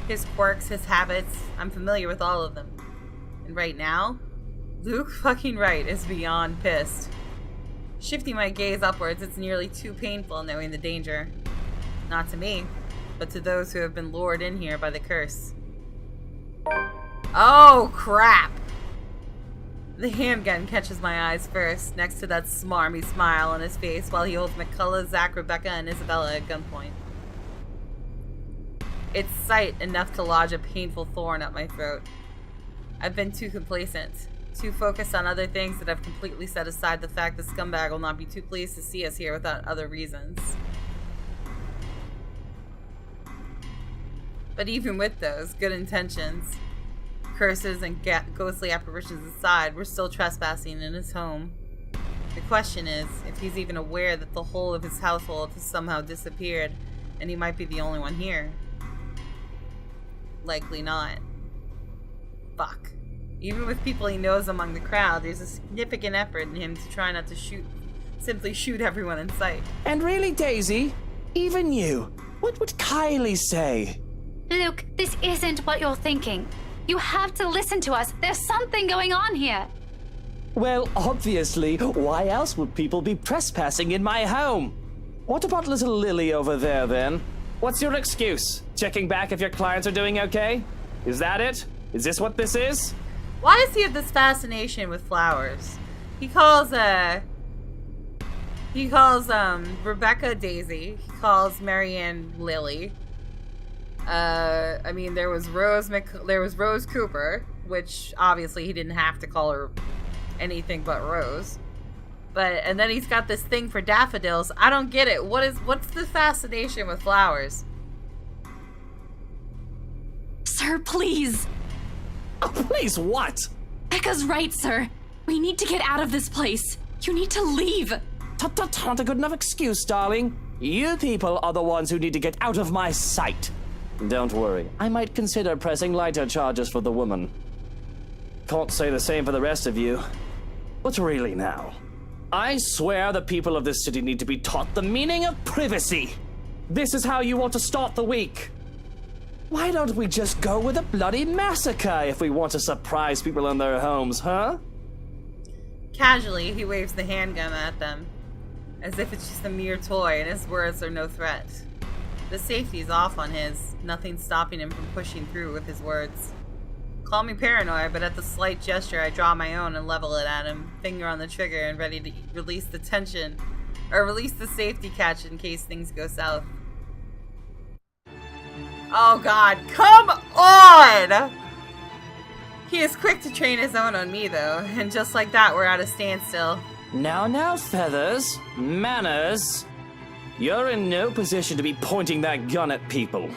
His quirks, his habits, I'm familiar with all of them. And right now, Luke fucking Wright is beyond pissed. Shifting my gaze upwards, it's nearly too painful knowing the danger. Not to me, but to those who have been lured in here by the curse. Oh, crap! The handgun catches my eyes first, next to that smarmy smile on his face while he holds McCullough, Zack, Rebecca, and Isabella at gunpoint. It's sight enough to lodge a painful thorn up my throat. I've been too complacent, too focused on other things that I've completely set aside the fact the scumbag will not be too pleased to see us here without other reasons. But even with those good intentions, curses and ghostly apparitions aside, we're still trespassing in his home. The question is, if he's even aware that the whole of his household has somehow disappeared, and he might be the only one here. Likely not. Fuck. Even with people he knows among the crowd, there's a significant effort in him to try not to simply shoot everyone in sight. And really, Daisy, even you, what would Kylie say? Luke, this isn't what you're thinking. You have to listen to us. There's something going on here. Well, obviously, why else would people be trespassing in my home? What about little Lily over there, then? What's your excuse? Checking back if your clients are doing okay? Is that it? Is this what this is? Why does he have this fascination with flowers? He calls Rebecca Daisy. He calls Marianne Lily. I mean, there was Rose Cooper, which obviously he didn't have to call her anything but Rose. And then he's got this thing for daffodils. I don't get it. What's the fascination with flowers? Sir, please. Oh, please what? Becca's right, sir. We need to get out of this place. You need to leave. Not a good enough excuse, darling. You people are the ones who need to get out of my sight. Don't worry, I might consider pressing lighter charges for the woman. Can't say the same for the rest of you. But really now, I swear the people of this city need to be taught the meaning of privacy. This is how you want to start the week. Why don't we just go with a bloody massacre if we want to surprise people in their homes, huh? Casually, he waves the handgun at them, as if it's just a mere toy and his words are no threat. The safety's off on his, nothing stopping him from pushing through with his words. Call me paranoid, but at the slight gesture I draw my own and level it at him, finger on the trigger and ready to release the tension, or release the safety catch in case things go south. Oh god, come on! He is quick to train his own on me though, and just like that we're at a standstill. Now, Feathers, manners. You're in no position to be pointing that gun at people.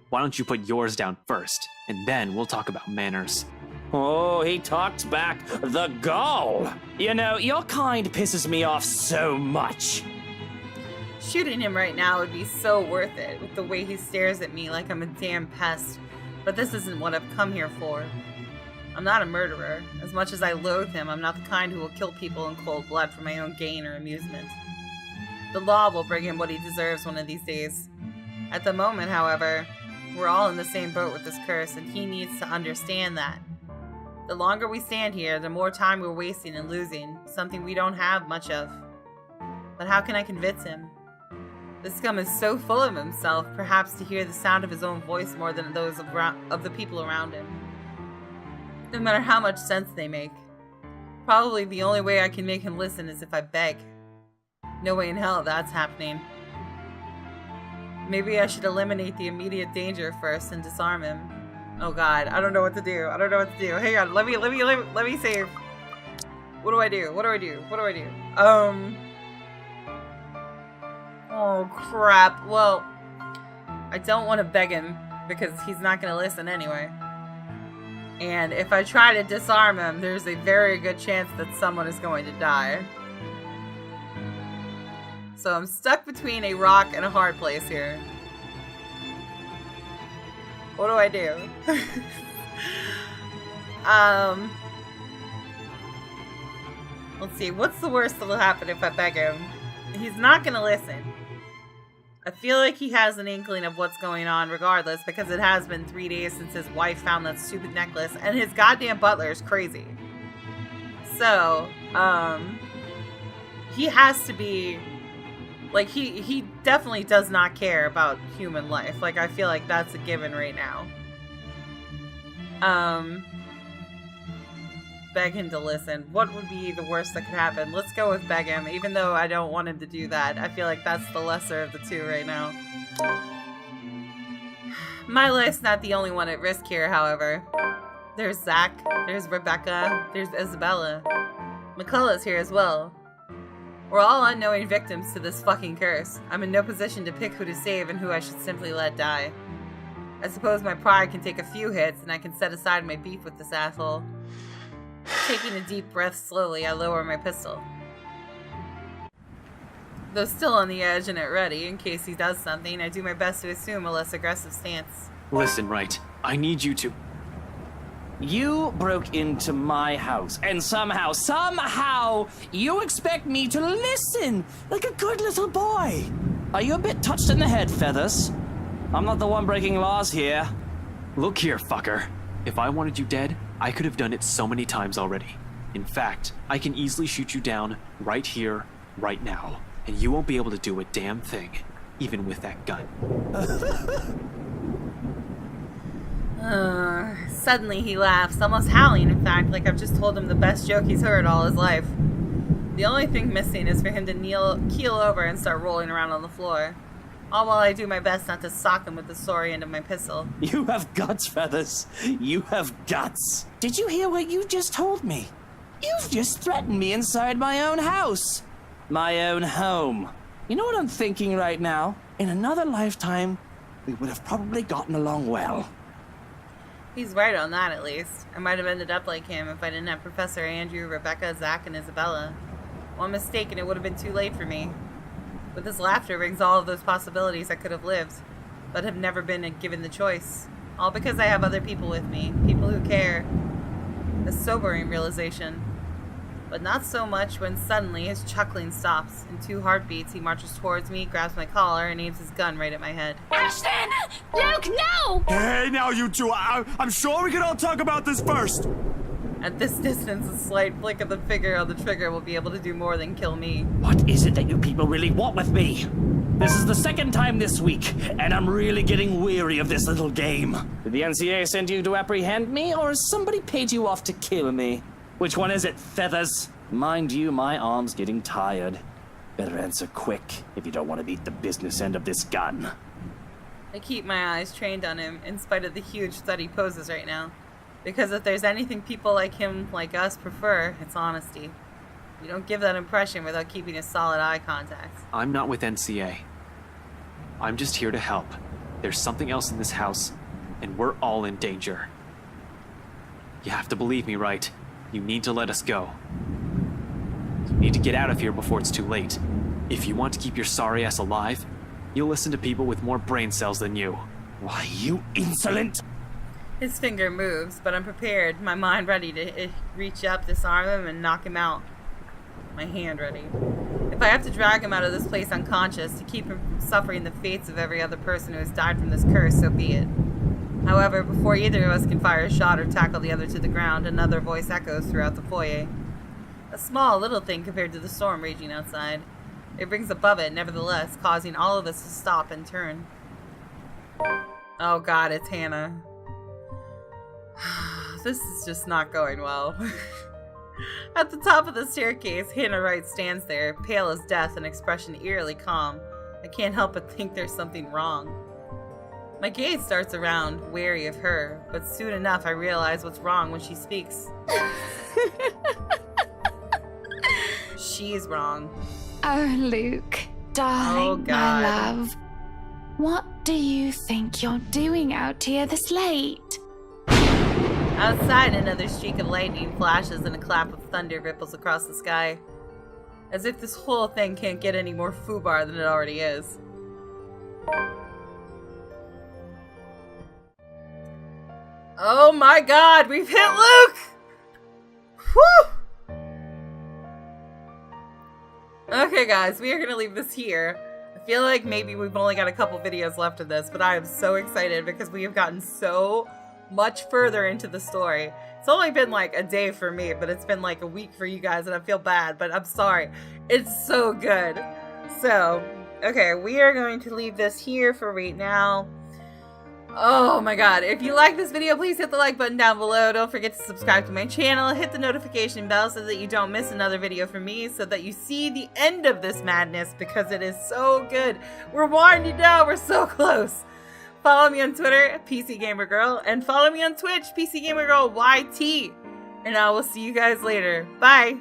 Why don't you put yours down first, and then we'll talk about manners. Oh, he talks back. The gall! You know, your kind pisses me off so much. Shooting him right now would be so worth it, with the way he stares at me like I'm a damn pest. But this isn't what I've come here for. I'm not a murderer. As much as I loathe him, I'm not the kind who will kill people in cold blood for my own gain or amusement. The law will bring him what he deserves one of these days. At the moment, however, we're all in the same boat with this curse, and he needs to understand that. The longer we stand here, the more time we're wasting and losing, something we don't have much of. But how can I convince him? This scum is so full of himself, perhaps to hear the sound of his own voice more than those of the people around him. No matter how much sense they make. Probably the only way I can make him listen is if I beg. No way in hell that's happening. Maybe I should eliminate the immediate danger first and disarm him. Oh god, I don't know what to do. I don't know what to do. Hang on, let me save. What do I do? What do I do? What do I do? Oh crap. Well, I don't want to beg him because he's not going to listen anyway. And if I try to disarm him, there's a very good chance that someone is going to die. So I'm stuck between a rock and a hard place here. What do I do? Let's see. What's the worst that'll happen if I beg him? He's not gonna listen. I feel like he has an inkling of what's going on regardless, because it has been 3 days since his wife found that stupid necklace, and his goddamn butler is crazy. So, he has to be... Like, he definitely does not care about human life. Like, I feel like that's a given right now. Beg him to listen. What would be the worst that could happen? Let's go with beg him, even though I don't want him to do that. I feel like that's the lesser of the two right now. My life's not the only one at risk here, however. There's Zach, there's Rebecca, there's Isabella. McCullough's here as well. We're all unknowing victims to this fucking curse. I'm in no position to pick who to save and who I should simply let die. I suppose my pride can take a few hits and I can set aside my beef with this asshole. Taking a deep breath slowly, I lower my pistol. Though still on the edge and at ready, in case he does something, I do my best to assume a less aggressive stance. Listen, Wright. I need you to... You broke into my house, and somehow, you expect me to listen like a good little boy. Are you a bit touched in the head, Feathers? I'm not the one breaking laws here. Look here, fucker. If I wanted you dead, I could have done it so many times already. In fact, I can easily shoot you down right here, right now, and you won't be able to do a damn thing, even with that gun. Suddenly he laughs, almost howling in fact, like I've just told him the best joke he's heard all his life. The only thing missing is for him to keel over and start rolling around on the floor. All while I do my best not to sock him with the sorry end of my pistol. You have guts, Feathers. You have guts. Did you hear what you just told me? You've just threatened me inside my own house. My own home. You know what I'm thinking right now? In another lifetime, we would have probably gotten along well. He's right on that, at least. I might have ended up like him if I didn't have Professor Andrew, Rebecca, Zach, and Isabella. One mistake and it would have been too late for me. But this laughter rings all of those possibilities I could have lived, but have never been given the choice. All because I have other people with me, people who care. A sobering realization. But not so much when suddenly his chuckling stops. In 2 heartbeats, he marches towards me, grabs my collar, and aims his gun right at my head. Ashton! Luke, no! Hey, now you two, I'm sure we can all talk about this first. At this distance, a slight flick of the finger on the trigger will be able to do more than kill me. What is it that you people really want with me? This is the second time this week, and I'm really getting weary of this little game. Did the NCA send you to apprehend me, or has somebody paid you off to kill me? Which one is it, Feathers? Mind you, my arm's getting tired. Better answer quick if you don't want to beat the business end of this gun. I keep my eyes trained on him, in spite of the huge threat he poses right now. Because if there's anything people like him, like us, prefer, it's honesty. You don't give that impression without keeping a solid eye contact. I'm not with NCA. I'm just here to help. There's something else in this house, and we're all in danger. You have to believe me, right? You need to let us go. You need to get out of here before it's too late. If you want to keep your sorry ass alive, you'll listen to people with more brain cells than you. Why, you insolent! His finger moves, but I'm prepared, my mind ready to reach up, disarm him, and knock him out. My hand ready. If I have to drag him out of this place unconscious to keep him from suffering the fates of every other person who has died from this curse, so be it. However, before either of us can fire a shot or tackle the other to the ground, another voice echoes throughout the foyer. A small, little thing compared to the storm raging outside. It rings above it, nevertheless, causing all of us to stop and turn. Oh god, it's Hannah. This is just not going well. At the top of the staircase, Hannah Wright stands there, pale as death, an expression eerily calm. I can't help but think there's something wrong. My gaze starts around, wary of her, but soon enough I realize what's wrong when she speaks. She's wrong. Oh, Luke, darling, God. my love. What do you think you're doing out here this late? Outside, another streak of lightning flashes and a clap of thunder ripples across the sky. As if this whole thing can't get any more foobar than it already is. Oh my god, we've hit Luke! Whew! Okay guys, we are gonna leave this here. I feel like maybe we've only got a couple videos left of this, but I am so excited because we have gotten so much further into the story. It's only been like a day for me, but it's been like a week for you guys, and I feel bad, but I'm sorry. It's so good. So, okay, we are going to leave this here for right now. Oh my god, if you like this video, please hit the like button down below. Don't forget to subscribe to my channel, hit the notification bell so that you don't miss another video from me, so that you see the end of this madness, because it is so good. We're winding down, we're so close. Follow me on Twitter, PCGamerGirl, and follow me on Twitch, PCGamerGirl YT. And I will see you guys later. Bye!